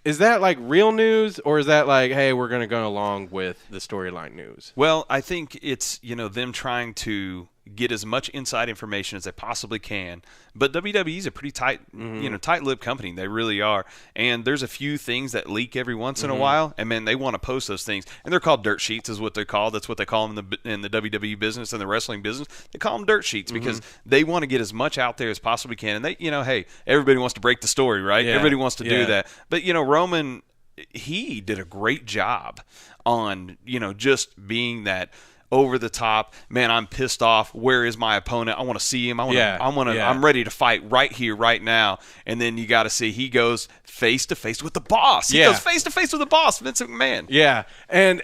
is that, real news? Or is that, hey, we're going to go along with the storyline news? Well, I think it's, them trying to get as much inside information as they possibly can. But WWE is a pretty tight-lipped company. They really are. And there's a few things that leak every once in a while, and man, they want to post those things. And they're called dirt sheets, is what they're called. That's what they call them in the WWE business and the wrestling business. They call them dirt sheets because they want to get as much out there as possibly can. And they, hey, everybody wants to break the story, right? Yeah. Everybody wants to do that. But Roman, he did a great job on just being that over the top, man, I'm pissed off. Where is my opponent? I want to see him. I'm ready to fight right here, right now. And then you got to see he goes face to face with the boss. He goes face to face with the boss, Vince McMahon. Yeah, and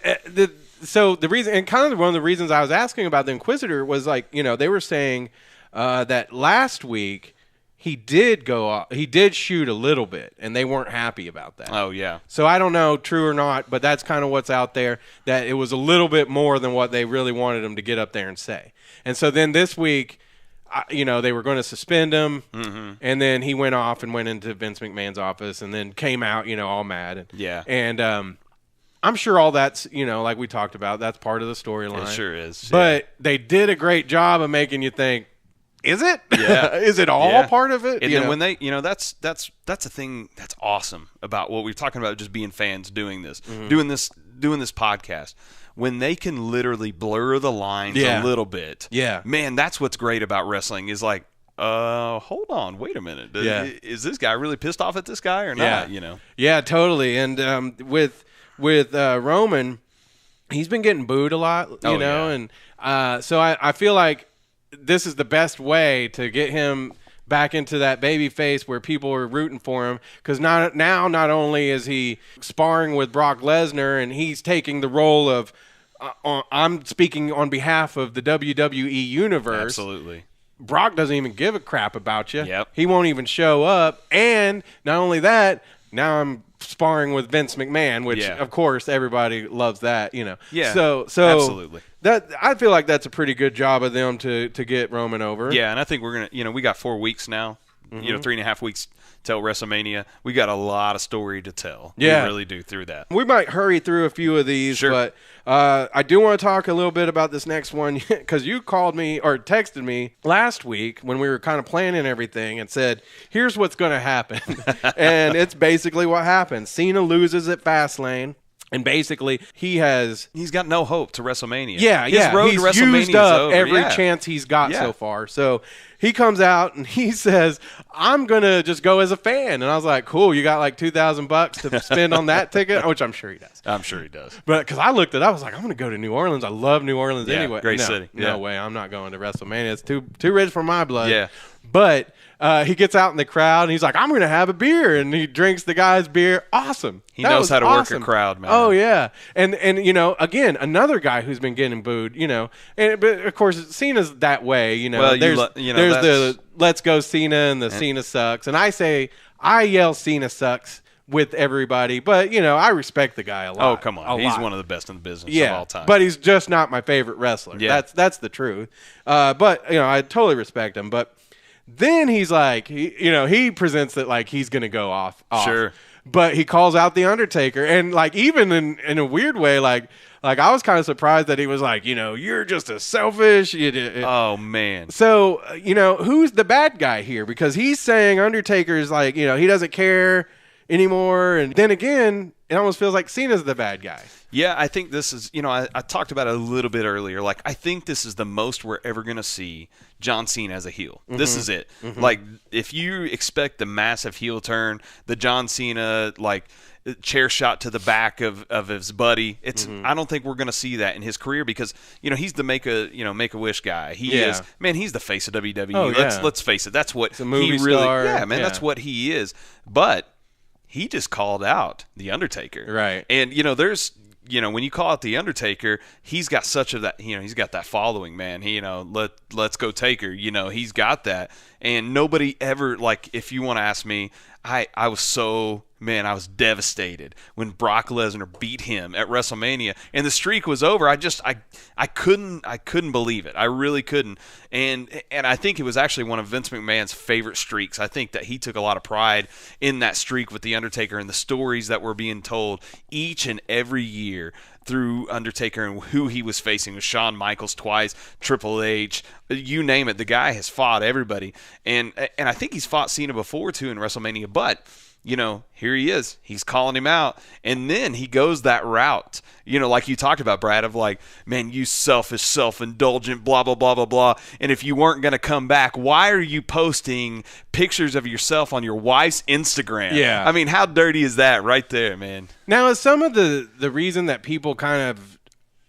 so the reason, and kind of one of the reasons I was asking about the Inquisitor was they were saying that last week he did shoot a little bit, and they weren't happy about that. Oh, yeah. So I don't know, true or not, but that's kind of what's out there, that it was a little bit more than what they really wanted him to get up there and say. And so then this week, they were going to suspend him, and then he went off and went into Vince McMahon's office and then came out, all mad. Yeah. And I'm sure all that's, like we talked about, that's part of the storyline. It sure is. But they did a great job of making you think, is it? Yeah. Is it all part of it? And then when they, that's a thing that's awesome about what we're talking about, just being fans doing this, doing this podcast. When they can literally blur the lines a little bit. Yeah. Man, that's what's great about wrestling is like, hold on, wait a minute. Is this guy really pissed off at this guy or not? Yeah, totally. And with Roman, he's been getting booed a lot, you know, and so I feel like this is the best way to get him back into that baby face where people are rooting for him, because not only is he sparring with Brock Lesnar and he's taking the role of I'm speaking on behalf of the WWE universe. Absolutely. Brock doesn't even give a crap about you. Yep. He won't even show up. And not only that, now I'm sparring with Vince McMahon, which of course everybody loves that, Yeah. So absolutely. That I feel like that's a pretty good job of them to get Roman over. Yeah, and I think we're gonna, we got 4 weeks now. 3.5 weeks till WrestleMania. We got a lot of story to tell. Yeah. We really do through that. We might hurry through a few of these, but I do want to talk a little bit about this next one, because you called me or texted me last week when we were kind of planning everything and said, here's what's going to happen. And it's basically what happened. Cena loses at Fastlane. And basically, he's got no hope to WrestleMania. Yeah, His road he's to WrestleMania used up over. every chance he's got so far. So he comes out and he says, "I'm gonna just go as a fan." And I was like, "Cool, you got like $2,000 to spend on that ticket," which I'm sure he does. I'm sure he does. But because I looked at it, I was like, "I'm gonna go to New Orleans. I love New Orleans anyway." Great city. No way, I'm not going to WrestleMania. It's too rich for my blood. Yeah. But he gets out in the crowd and he's like, "I'm going to have a beer," and he drinks the guy's beer. Awesome. He knows how to work a crowd, man. Oh yeah, and again, another guy who's been getting booed. But of course, Cena's that way. Well, there's the "Let's go Cena" and the Cena sucks, and I yell Cena sucks with everybody, but I respect the guy a lot. Oh, come on. He's one of the best in the business of all time. But he's just not my favorite wrestler. Yeah. That's the truth. But I totally respect him. But then he's like, he presents it like he's going to go off. Sure. But he calls out The Undertaker. And like, even in a weird way, like I was kind of surprised that he was like, you're just a selfish. Oh, man. So, who's the bad guy here? Because he's saying Undertaker's like, he doesn't care anymore. And then again, it almost feels like Cena's the bad guy. Yeah, I think this is, I talked about it a little bit earlier. Like, I think this is the most we're ever going to see John Cena as a heel. Mm-hmm. This is it. Mm-hmm. Like, if you expect the massive heel turn, the John Cena, like, chair shot to the back of his buddy, I don't think we're going to see that in his career, because, he's the Make-A-Wish guy. He is, man, he's the face of WWE. Oh, let's face it. That's what he really, star. Yeah, man, that's what he is. But he just called out The Undertaker. Right. And, there's, when you call out The Undertaker, he's got such of that, he's got that following, man. He, let's go Taker, he's got that. And nobody ever, like, if you want to ask me, I was devastated when Brock Lesnar beat him at WrestleMania and the streak was over. I couldn't believe it. I really couldn't. And I think it was actually one of Vince McMahon's favorite streaks. I think that he took a lot of pride in that streak with The Undertaker and the stories that were being told each and every year through Undertaker and who he was facing with Shawn Michaels twice, Triple H, you name it. The guy has fought everybody. And I think he's fought Cena before too in WrestleMania, but here he is. He's calling him out. And then he goes that route, like you talked about, Brad, of like, man, you selfish, self-indulgent, blah, blah, blah, blah, blah. And if you weren't going to come back, why are you posting pictures of yourself on your wife's Instagram? Yeah. I mean, how dirty is that right there, man? Now, is some of the reason that people kind of,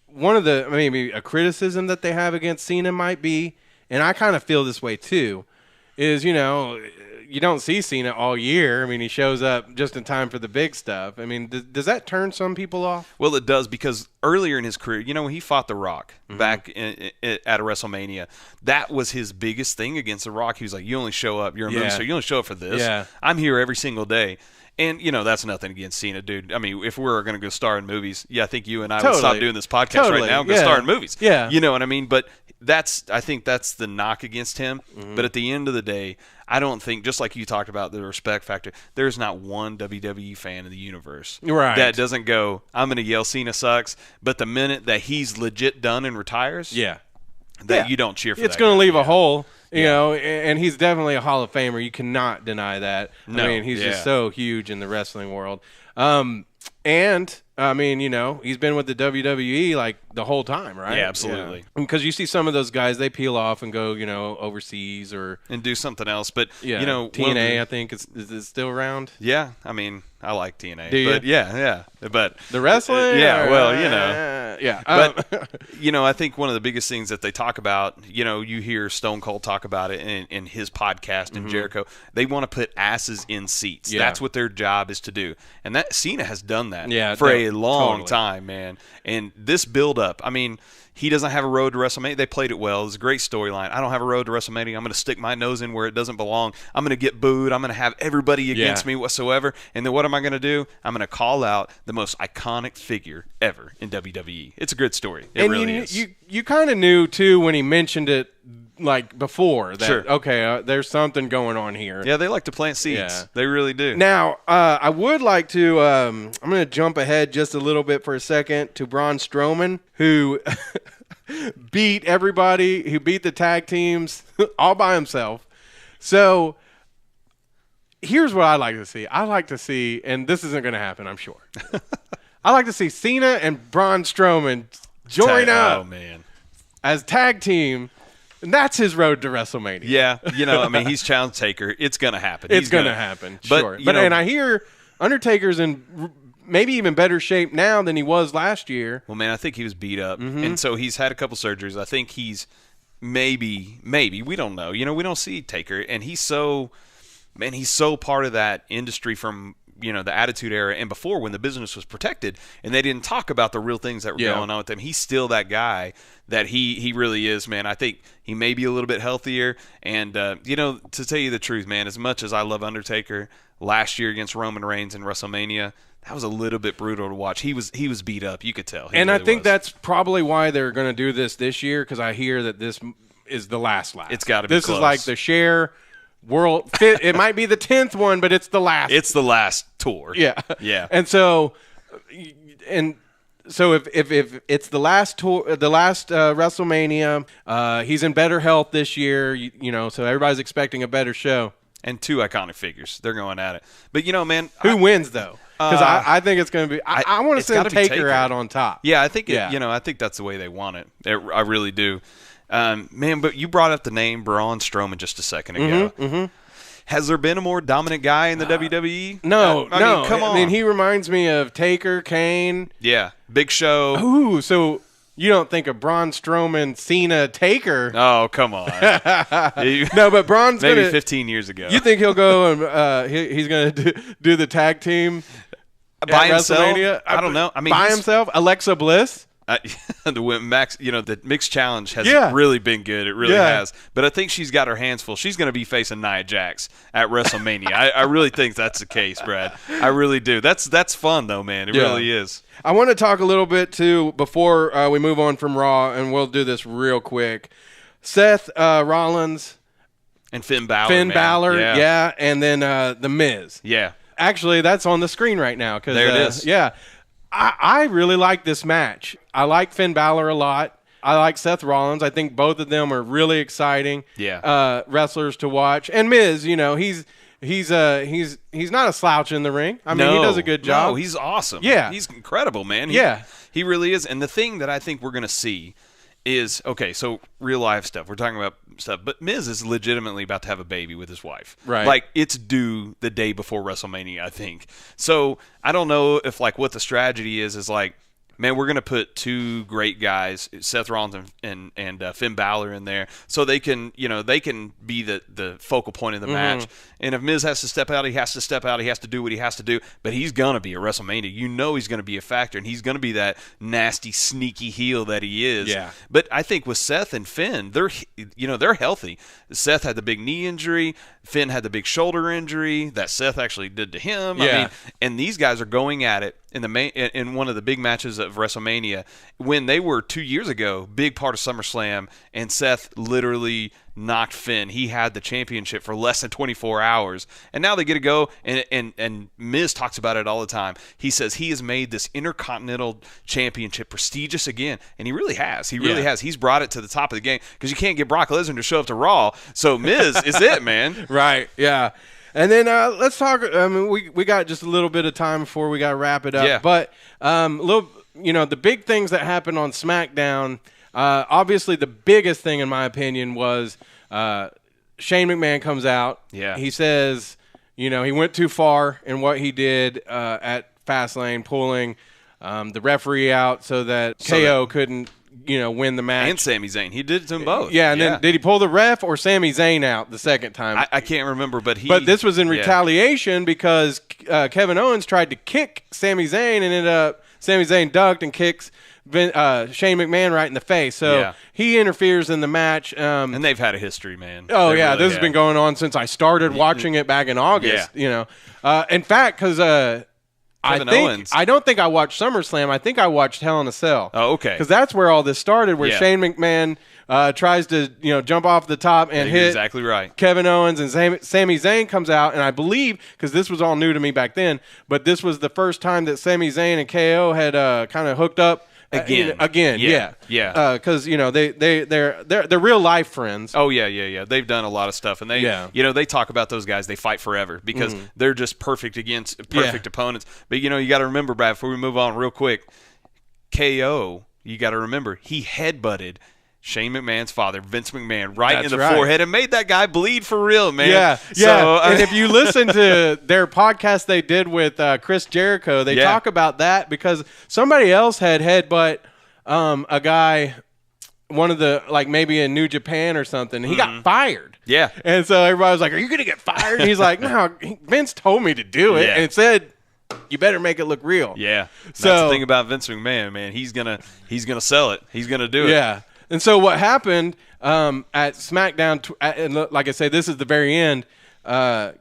one of the, maybe a criticism that they have against Cena might be, and I kind of feel this way too, is, you don't see Cena all year. I mean, he shows up just in time for the big stuff. I mean, does that turn some people off? Well, it does, because earlier in his career, when he fought The Rock back at a WrestleMania, that was his biggest thing against The Rock. He was like, you only show up. You're a movie star. You only show up for this. Yeah. I'm here every single day. And, that's nothing against Cena, dude. I mean, if we're going to go star in movies, I think you and I Totally. would stop doing this podcast right now and go star in movies. Yeah. You know what I mean? But I think that's the knock against him. But at the end of the day, I don't think, just like you talked about the respect factor, there's not one WWE fan in the universe that doesn't go, I'm going to yell Cena sucks, but the minute that he's legit done and retires, you don't cheer for that. It's going to leave a hole, you know, and he's definitely a Hall of Famer. You cannot deny that. No. I mean, he's just so huge in the wrestling world. And I mean, he's been with the WWE like the whole time, right? Yeah, absolutely. Because you see some of those guys, they peel off and go, overseas and do something else. But TNA, I think is it still around? Yeah, I mean, I like TNA. Do you? But yeah. But the wrestling? Yeah. But I think one of the biggest things that they talk about, you hear Stone Cold talk about it in his podcast and Jericho. They want to put asses in seats. Yeah. That's what their job is to do. And that Cena has done that for a long time, man. And this build up, I mean, he doesn't have a road to WrestleMania. They played it well. It was a great storyline. I don't have a road to WrestleMania. I'm going to stick my nose in where it doesn't belong. I'm going to get booed. I'm going to have everybody against me whatsoever. And then what am I going to do? I'm going to call out the most iconic figure ever in WWE. It's a good story. It really is. You kind of knew, too, when he mentioned it, like, before that, okay, there's something going on here. Yeah, they like to plant seeds. Yeah. They really do. Now, I would like to, I'm going to jump ahead just a little bit for a second to Braun Strowman, who beat everybody, who beat the tag teams all by himself. So here's what I like to see. I like to see, and this isn't going to happen, I'm sure. I like to see Cena and Braun Strowman join up as tag team. And that's his road to WrestleMania. Yeah, I mean, he's challenge taker. It's going to happen. It's going to happen, sure. But and I hear Undertaker's in maybe even better shape now than he was last year. Well, man, I think he was beat up. And so he's had a couple surgeries. I think he's maybe, we don't know. We don't see Taker. And he's so part of that industry from the Attitude Era and before, when the business was protected and they didn't talk about the real things that were going on with him. He's still that guy that he really is, man. I think he may be a little bit healthier. And, to tell you the truth, man, as much as I love Undertaker, last year against Roman Reigns in WrestleMania, that was a little bit brutal to watch. He was beat up. You could tell. And really I think that's probably why they're going to do this year, because I hear that this is the last lap. It's got to be This close. is like the Cher World Fit. It might be the 10th one, but it's the last. It's the last tour. Yeah. And so if it's the last tour, the last WrestleMania, he's in better health this year, so everybody's expecting a better show. And two iconic figures. They're going at it. But, man. Who wins, though? Because I think it's going to be – I want to send Taker out on top. Yeah, I think I think that's the way they want it. I really do. Man, but you brought up the name Braun Strowman just a second ago. Has there been a more dominant guy in the WWE? No, I mean, come on. I mean, he reminds me of Taker, Kane. Yeah, Big Show. Ooh, so you don't think of Braun Strowman, Cena, Taker? Oh, come on. No, but Braun's maybe gonna, 15 years ago. You think he'll go and he's going to do the tag team by himself? WrestleMania? I don't know. I mean, by himself, Alexa Bliss. The mixed challenge has really been good. It really has. But I think she's got her hands full. She's going to be facing Nia Jax at WrestleMania. I really think that's the case, Brad. I really do. That's fun, though, man. It really is. I want to talk a little bit, too, before we move on from Raw, and we'll do this real quick. Seth Rollins. And Finn Balor. And then The Miz. Yeah. Actually, that's on the screen right now. There it is. Yeah. I really like this match. I like Finn Balor a lot. I like Seth Rollins. I think both of them are really exciting wrestlers to watch. And Miz, he's not a slouch in the ring. I mean, he does a good job. No, he's awesome. Yeah. He's incredible, man. He really is. And the thing that I think we're going to see is, okay, so real life stuff. We're talking about stuff. But Miz is legitimately about to have a baby with his wife. Right. Like, it's due the day before WrestleMania, I think. So I don't know if, like, what the strategy is like, man, we're going to put two great guys, Seth Rollins and Finn Balor, in there, so they can be the focal point of the match. And if Miz has to step out, he has to step out. He has to do what he has to do. But he's going to be at WrestleMania. He's going to be a factor, and he's going to be that nasty, sneaky heel that he is. Yeah. But I think with Seth and Finn, they're healthy. Seth had the big knee injury. Finn had the big shoulder injury that Seth actually did to him. Yeah. I mean, and these guys are going at it in one of the big matches of WrestleMania when they were 2 years ago, big part of SummerSlam, and Seth literally knocked Finn. He had the championship for less than 24 hours, and now they get to go, and Miz talks about it all the time. He says he has made this Intercontinental Championship prestigious again, and he really has. He really has. He's brought it to the top of the game because you can't get Brock Lesnar to show up to Raw, so Miz is it, man. Right, yeah. And then let's talk. I mean, we got just a little bit of time before we got to wrap it up. Yeah. But the big things that happened on SmackDown. Obviously, the biggest thing, in my opinion, was Shane McMahon comes out. Yeah. He says, he went too far in what he did at Fastlane, pulling the referee out so that KO couldn't, win the match. And Sami Zayn. He did it to them both. Yeah, and then did he pull the ref or Sami Zayn out the second time? I can't remember, but this was in retaliation because Kevin Owens tried to kick Sami Zayn and ended up Sami Zayn ducked and kicks Shane McMahon right in the face. So he interferes in the match. And they've had a history, man. Oh, yeah. This has been going on since I started watching it back in August. In fact, because I don't think I watched SummerSlam. I think I watched Hell in a Cell. Oh, okay. Because that's where all this started, where Shane McMahon tries to jump off the top and hit exactly right. Kevin Owens, and Sami Zayn comes out, and I believe, because this was all new to me back then, but this was the first time that Sami Zayn and KO had kind of hooked up. Again, yeah. Because they're real life friends. Oh yeah. They've done a lot of stuff, and they talk about those guys. They fight forever because they're just perfect opponents. But you got to remember, Brad, before we move on real quick, KO. You got to remember he headbutted Shane McMahon's father, Vince McMahon, in the forehead and made that guy bleed for real, man. Yeah. So, and if you listen to their podcast they did with Chris Jericho, they talk about that because somebody else had headbutt a guy, one of the, maybe in New Japan or something. He got fired. Yeah. And so everybody was like, "Are you going to get fired?" And he's like, "No, Vince told me to do it." And it said, "You better make it look real." Yeah. So that's the thing about Vince McMahon, man. He's gonna sell it. He's gonna do it. Yeah. And so what happened at SmackDown, and like I say, this is the very end, Shane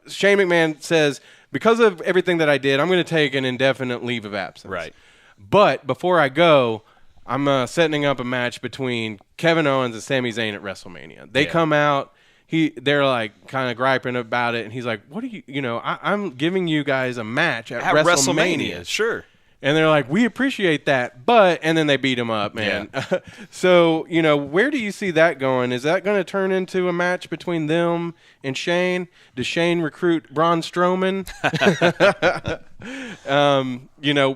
McMahon says, because of everything that I did, I'm going to take an indefinite leave of absence. Right. But before I go, I'm setting up a match between Kevin Owens and Sami Zayn at WrestleMania. They come out. They're like kind of griping about it, and he's like, "What are you? I'm giving you guys a match at WrestleMania." Sure. And they're like, "We appreciate that," and then they beat him up, man. Yeah. So, where do you see that going? Is that going to turn into a match between them and Shane? Does Shane recruit Braun Strowman?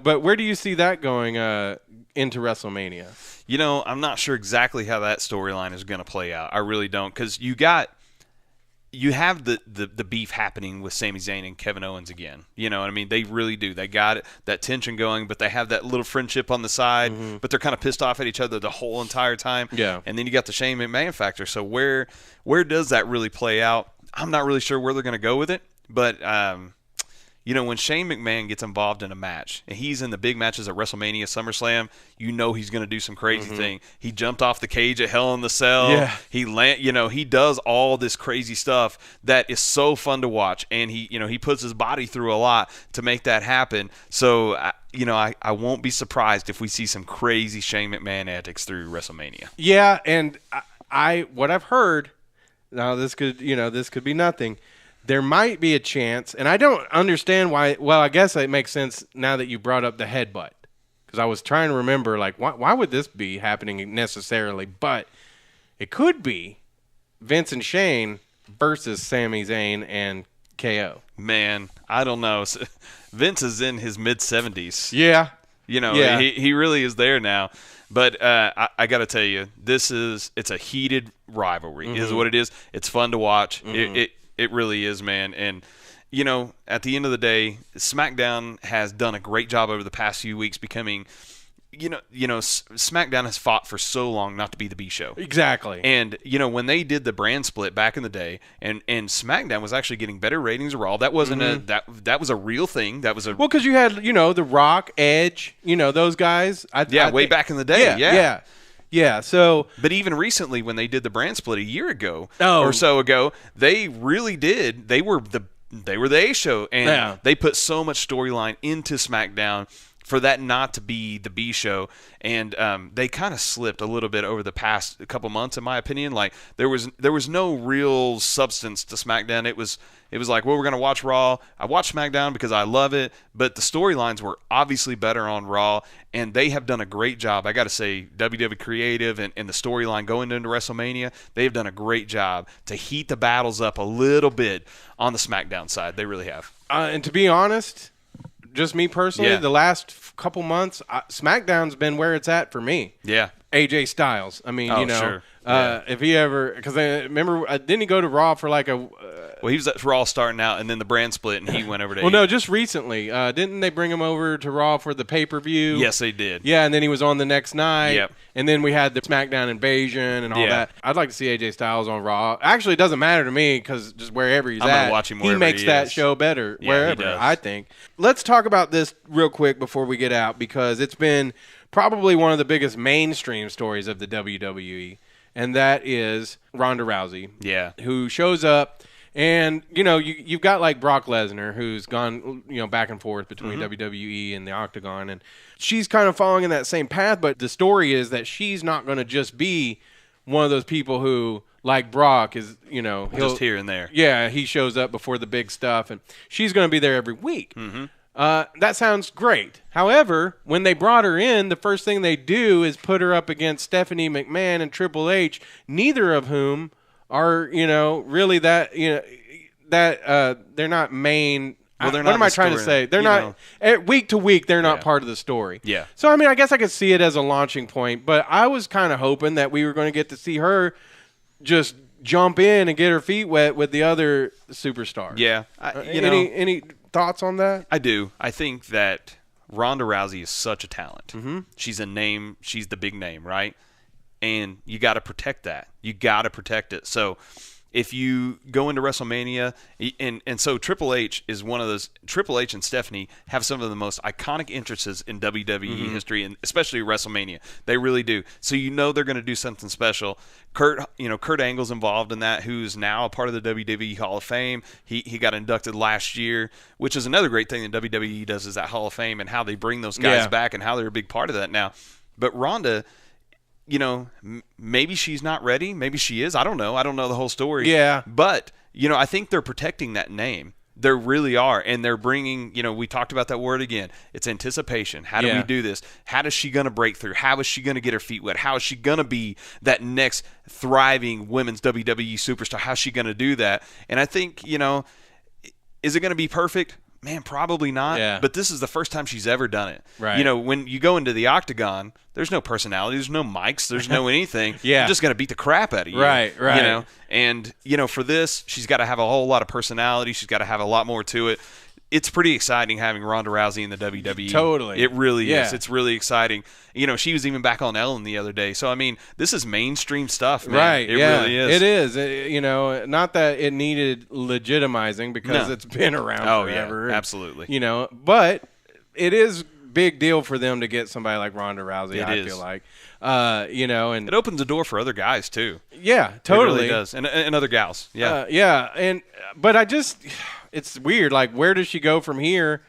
But where do you see that going into WrestleMania? I'm not sure exactly how that storyline is going to play out. I really don't, because you have the beef happening with Sami Zayn and Kevin Owens again. You know what I mean? They really do. They got it, that tension going, but they have that little friendship on the side, but they're kind of pissed off at each other the whole entire time. Yeah. And then you got the Shane McMahon factor. So where does that really play out? I'm not really sure where they're going to go with it, but when Shane McMahon gets involved in a match, and he's in the big matches at WrestleMania, SummerSlam, he's going to do some crazy thing. He jumped off the cage at Hell in the Cell. Yeah. He does all this crazy stuff that is so fun to watch, and he puts his body through a lot to make that happen. So, I won't be surprised if we see some crazy Shane McMahon antics through WrestleMania. Yeah, and what I've heard, now this could be nothing. There might be a chance, and I don't understand why. Well, I guess it makes sense now that you brought up the headbutt, because I was trying to remember, why would this be happening necessarily? But it could be Vince and Shane versus Sami Zayn and KO. Man, I don't know. Vince is in his mid-70s. Yeah. He really is there now. But I got to tell you, it's a heated rivalry. Is what it is. It's fun to watch. It really is, man. And, at the end of the day, SmackDown has done a great job over the past few weeks becoming, SmackDown has fought for so long not to be the B show. Exactly. And, when they did the brand split back in the day, and SmackDown was actually getting better ratings than Raw, that wasn't that was a real thing. That was because you had, The Rock, Edge, those guys. Way back in the day. Yeah. Yeah. So, but even recently, when they did the brand split a year ago Oh. or so ago, they really did. They were the A show, and they put so much storyline into SmackDown for that not to be the B show, and they kind of slipped a little bit over the past couple months, in my opinion. Like there was no real substance to SmackDown. It was like, well, we're gonna watch Raw. I watch SmackDown because I love it, but the storylines were obviously better on Raw, and they have done a great job. I got to say, WWE Creative and the storyline going into WrestleMania, they've done a great job to heat the battles up a little bit on the SmackDown side. They really have. And to be honest, just me personally, the last couple months, SmackDown's been where it's at for me. Yeah. AJ Styles. I mean, Sure. if he ever, because I remember, didn't he go to Raw for like a? Well, he was at Raw starting out, and then the brand split, and he went over to. Well, no, just recently. Didn't they bring him over to Raw for the pay-per-view? Yes, they did. Yeah, and then he was on the next night. Yep. And then we had the SmackDown invasion and all that. I'd like to see AJ Styles on Raw. Actually, it doesn't matter to me because just wherever he's I'm at, gonna watch him he wherever makes he that is. show better Yeah, wherever, he does. I think. Let's talk about this real quick before we get out because it's been probably one of the biggest mainstream stories of the WWE, and that is Ronda Rousey. Yeah. Who shows up. And, you've got like Brock Lesnar, who's gone, back and forth between WWE and the Octagon. And she's kind of following in that same path. But the story is that she's not going to just be one of those people who, like Brock, is, Just here and there. Yeah, he shows up before the big stuff. And she's going to be there every week. That sounds great. However, when they brought her in, the first thing they do is put her up against Stephanie McMahon and Triple H, neither of whom are, really that, they're not main. Well, they're what not am I the trying to story, say? They're not week to week. They're not part of the story. Yeah. So I mean, I guess I could see it as a launching point, but I was kind of hoping that we were going to get to see her just jump in and get her feet wet with the other superstars. Yeah. Any thoughts on that? I do. I think that Ronda Rousey is such a talent. She's a name. She's the big name, right? And you got to protect that. You got to protect it. So if you go into WrestleMania, and so Triple H is one of those. Triple H and Stephanie have some of the most iconic entrances in WWE history, and especially WrestleMania. They really do. So they're going to do something special. Kurt Angle's involved in that, who's now a part of the WWE Hall of Fame. He got inducted last year, which is another great thing that WWE does, is that Hall of Fame and how they bring those guys back and how they're a big part of that now. But Ronda, maybe she's not ready. Maybe she is. I don't know. I don't know the whole story. Yeah. But, I think they're protecting that name. They really are. And they're bringing, we talked about that word again. It's anticipation. How do we do this? How is she going to break through? How is she going to get her feet wet? How is she going to be that next thriving women's WWE superstar? How's she going to do that? And I think, is it going to be perfect? Man, probably not. Yeah. But this is the first time she's ever done it. Right. When you go into the Octagon, there's no personality, there's no mics, there's no anything. Yeah. You're just going to beat the crap out of you. Right. And, for this, she's got to have a whole lot of personality. She's got to have a lot more to it. It's pretty exciting having Ronda Rousey in the WWE. Totally. It really is. It's really exciting. She was even back on Ellen the other day. So, I mean, this is mainstream stuff, man. Right. It really is. It is. Not that it needed legitimizing because it's been around forever. Yeah, absolutely. But it is big deal for them to get somebody like Ronda Rousey, I feel like. And it opens the door for other guys, too. Yeah, totally. It really does. And other gals. Yeah. But I just... It's weird. Like, where does she go from here?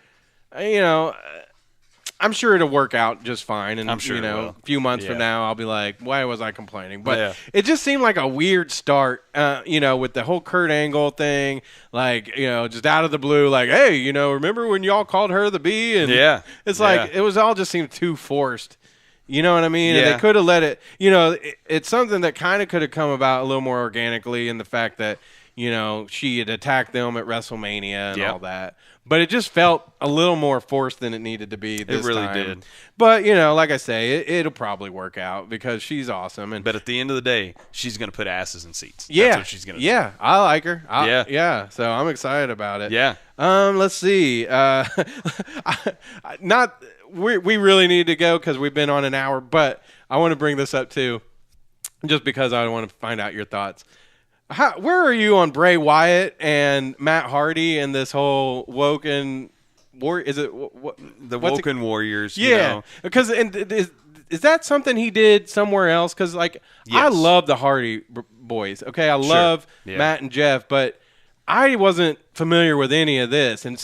I'm sure it'll work out just fine. And, I'm sure a few months from now, I'll be like, why was I complaining? But it just seemed like a weird start, with the whole Kurt Angle thing. Like, just out of the blue, like, hey, remember when y'all called her the bee? And it's like, it was all just seemed too forced. You know what I mean? And they could have let it, it's something that kind of could have come about a little more organically in the fact that, she had attacked them at WrestleMania and all that. But it just felt a little more forced than it needed to be this time. It really did. But, like I say, it'll probably work out because she's awesome. But at the end of the day, she's going to put asses in seats. Yeah. That's what she's going to do. Yeah, I like her. Yeah. So I'm excited about it. Yeah. Let's see. We really need to go because we've been on an hour. But I want to bring this up, too, just because I want to find out your thoughts. Where are you on Bray Wyatt and Matt Hardy and this whole Woken war? Is it the Woken Warriors? Yeah, because is that something he did somewhere else? Because like I Yes. love the Hardy boys. Okay, I love Matt and Jeff, but I wasn't familiar with any of this. And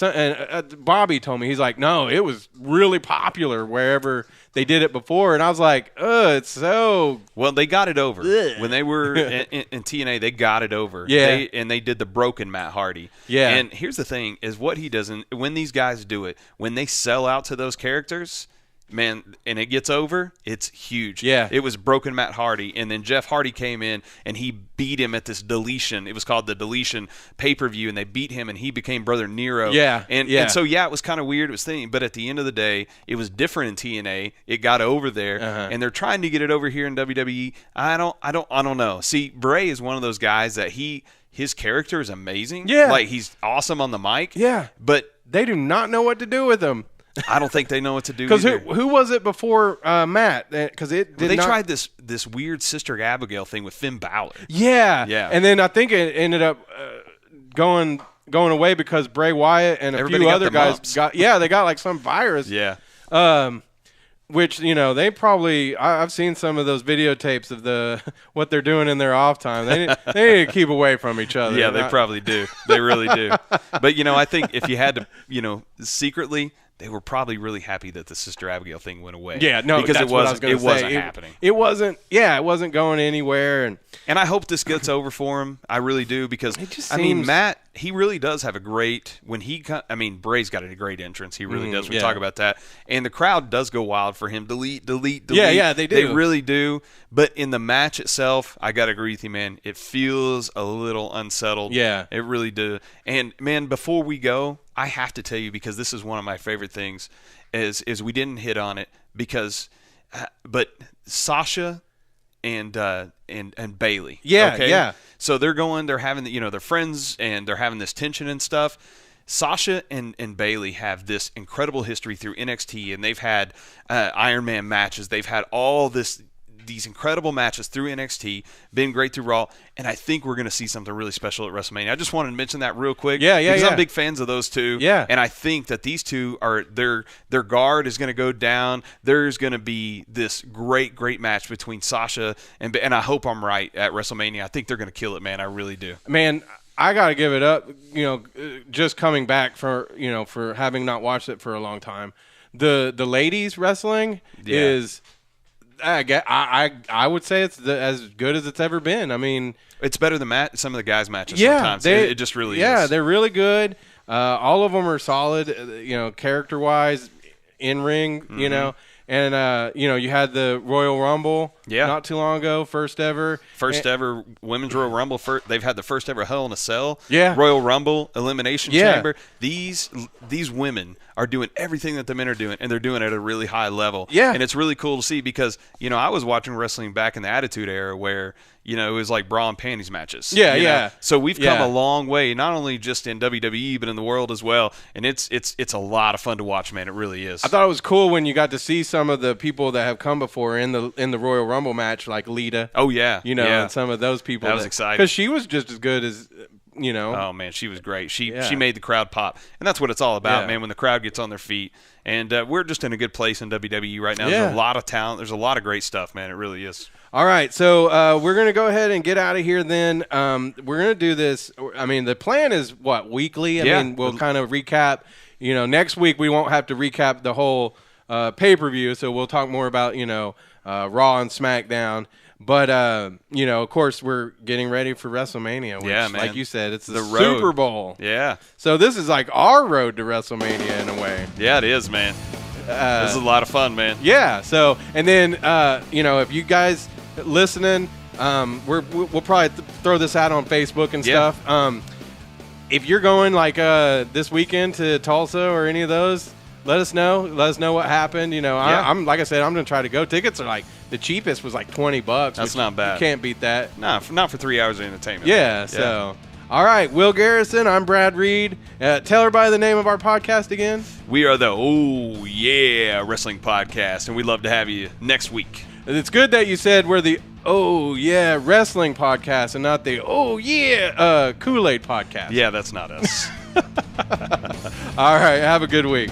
Bobby told me, he's like, no, it was really popular wherever they did it before. And I was like, it's so. Well, they got it over. When they were in TNA, they got it over. Yeah. And they did the broken Matt Hardy. Yeah. And here's the thing, is what he doesn't, when these guys do it, when they sell out to those characters, man, and it gets over, it's huge. Yeah. It was broken Matt Hardy, and then Jeff Hardy came in, and he beat him at this deletion. It was called the deletion pay-per-view, and they beat him, and he became Brother Nero. Yeah. And so, it was kind of weird. It was thinking, but at the end of the day, it was different in TNA. It got over there, and they're trying to get it over here in WWE. I don't know. See, Bray is one of those guys that his character is amazing. Yeah. Like, he's awesome on the mic. Yeah. But they do not know what to do with him. I don't think they know what to do. Because who was it before Matt? Because they tried this weird Sister Abigail thing with Finn Balor. Yeah. And then I think it ended up going away because Bray Wyatt and Everybody few got other the guys mumps. they got like some virus. Yeah. Which they probably I've seen some of those videotapes of what they're doing in their off time. They need to keep away from each other. Yeah, they probably do. They really do. But I think if you had to, secretly, they were probably really happy that the Sister Abigail thing went away. Yeah, no, because that's what I was gonna say. wasn't happening. It wasn't going anywhere, and I hope this gets over for him. I really do, because Matt, he really does have a great Bray's got a great entrance. He really does. We talk about that, and the crowd does go wild for him. Delete. Yeah, they do. They really do. But in the match itself, I gotta agree with you, man. It feels a little unsettled. Yeah, it really does. And man, before we go, I have to tell you, because this is one of my favorite things, is we didn't hit on it but Sasha and Bailey. Yeah, okay? yeah. So they're having they're friends, and they're having this tension and stuff. Sasha and Bailey have this incredible history through NXT, and they've had Iron Man matches. They've had all these incredible matches through NXT, been great through Raw, and I think we're going to see something really special at WrestleMania. I just wanted to mention that real quick. Because I'm big fans of those two. Yeah. And I think that these two are their guard is going to go down. There's going to be this great match between Sasha and I hope I'm right at WrestleMania. I think they're going to kill it, man. I really do. Man, I got to give it up, just coming back for having not watched it for a long time. The ladies wrestling is I would say it's as good as it's ever been. I mean, it's better than some of the guys' matches sometimes. It just really is. Yeah, they're really good. All of them are solid, character-wise, in-ring, And, you had the Royal Rumble not too long ago, first ever Women's Royal Rumble. They've had the first ever Hell in a Cell. Yeah. Royal Rumble, Elimination Chamber. These women are doing everything that the men are doing, and they're doing it at a really high level. Yeah. And it's really cool to see because, I was watching wrestling back in the Attitude Era where, it was like bra and panties matches. Yeah. So we've come a long way, not only just in WWE, but in the world as well. And it's a lot of fun to watch, man. It really is. I thought it was cool when you got to see some of the people that have come before in the Royal Rumble match, like Lita. Oh, yeah. And some of those people. That was exciting. Because she was just as good as, Oh, man, she was great. She made the crowd pop. And that's what it's all about, man, when the crowd gets on their feet. And we're just in a good place in WWE right now. Yeah. There's a lot of talent. There's a lot of great stuff, man. It really is. All right, so we're going to go ahead and get out of here then. We're going to do this. I mean, the plan is, weekly? I mean, we'll kind of recap. Next week we won't have to recap the whole pay-per-view, so we'll talk more about, Raw and SmackDown. But, of course, we're getting ready for WrestleMania, which, man. like you said, it's the road. Super Bowl. Yeah. So this is like our road to WrestleMania in a way. Yeah, it is, man. This is a lot of fun, man. Yeah. So, and then, if you guys listening, we'll probably throw this out on Facebook and stuff. If you're going this weekend to Tulsa or any of those, let us know. Let us know what happened. I'm like I said, I'm gonna try to go. Tickets are the cheapest was $20. That's not bad. You can't beat that. No, not for 3 hours of entertainment. Yeah. So, all right, Will Garrison. I'm Brad Reed. Tell everybody the name of our podcast again. We are the Oh Yeah Wrestling Podcast, and we'd love to have you next week. It's good that you said we're the Oh Yeah Wrestling Podcast and not the Oh Yeah Kool-Aid Podcast. Yeah, that's not us. All right, have a good week.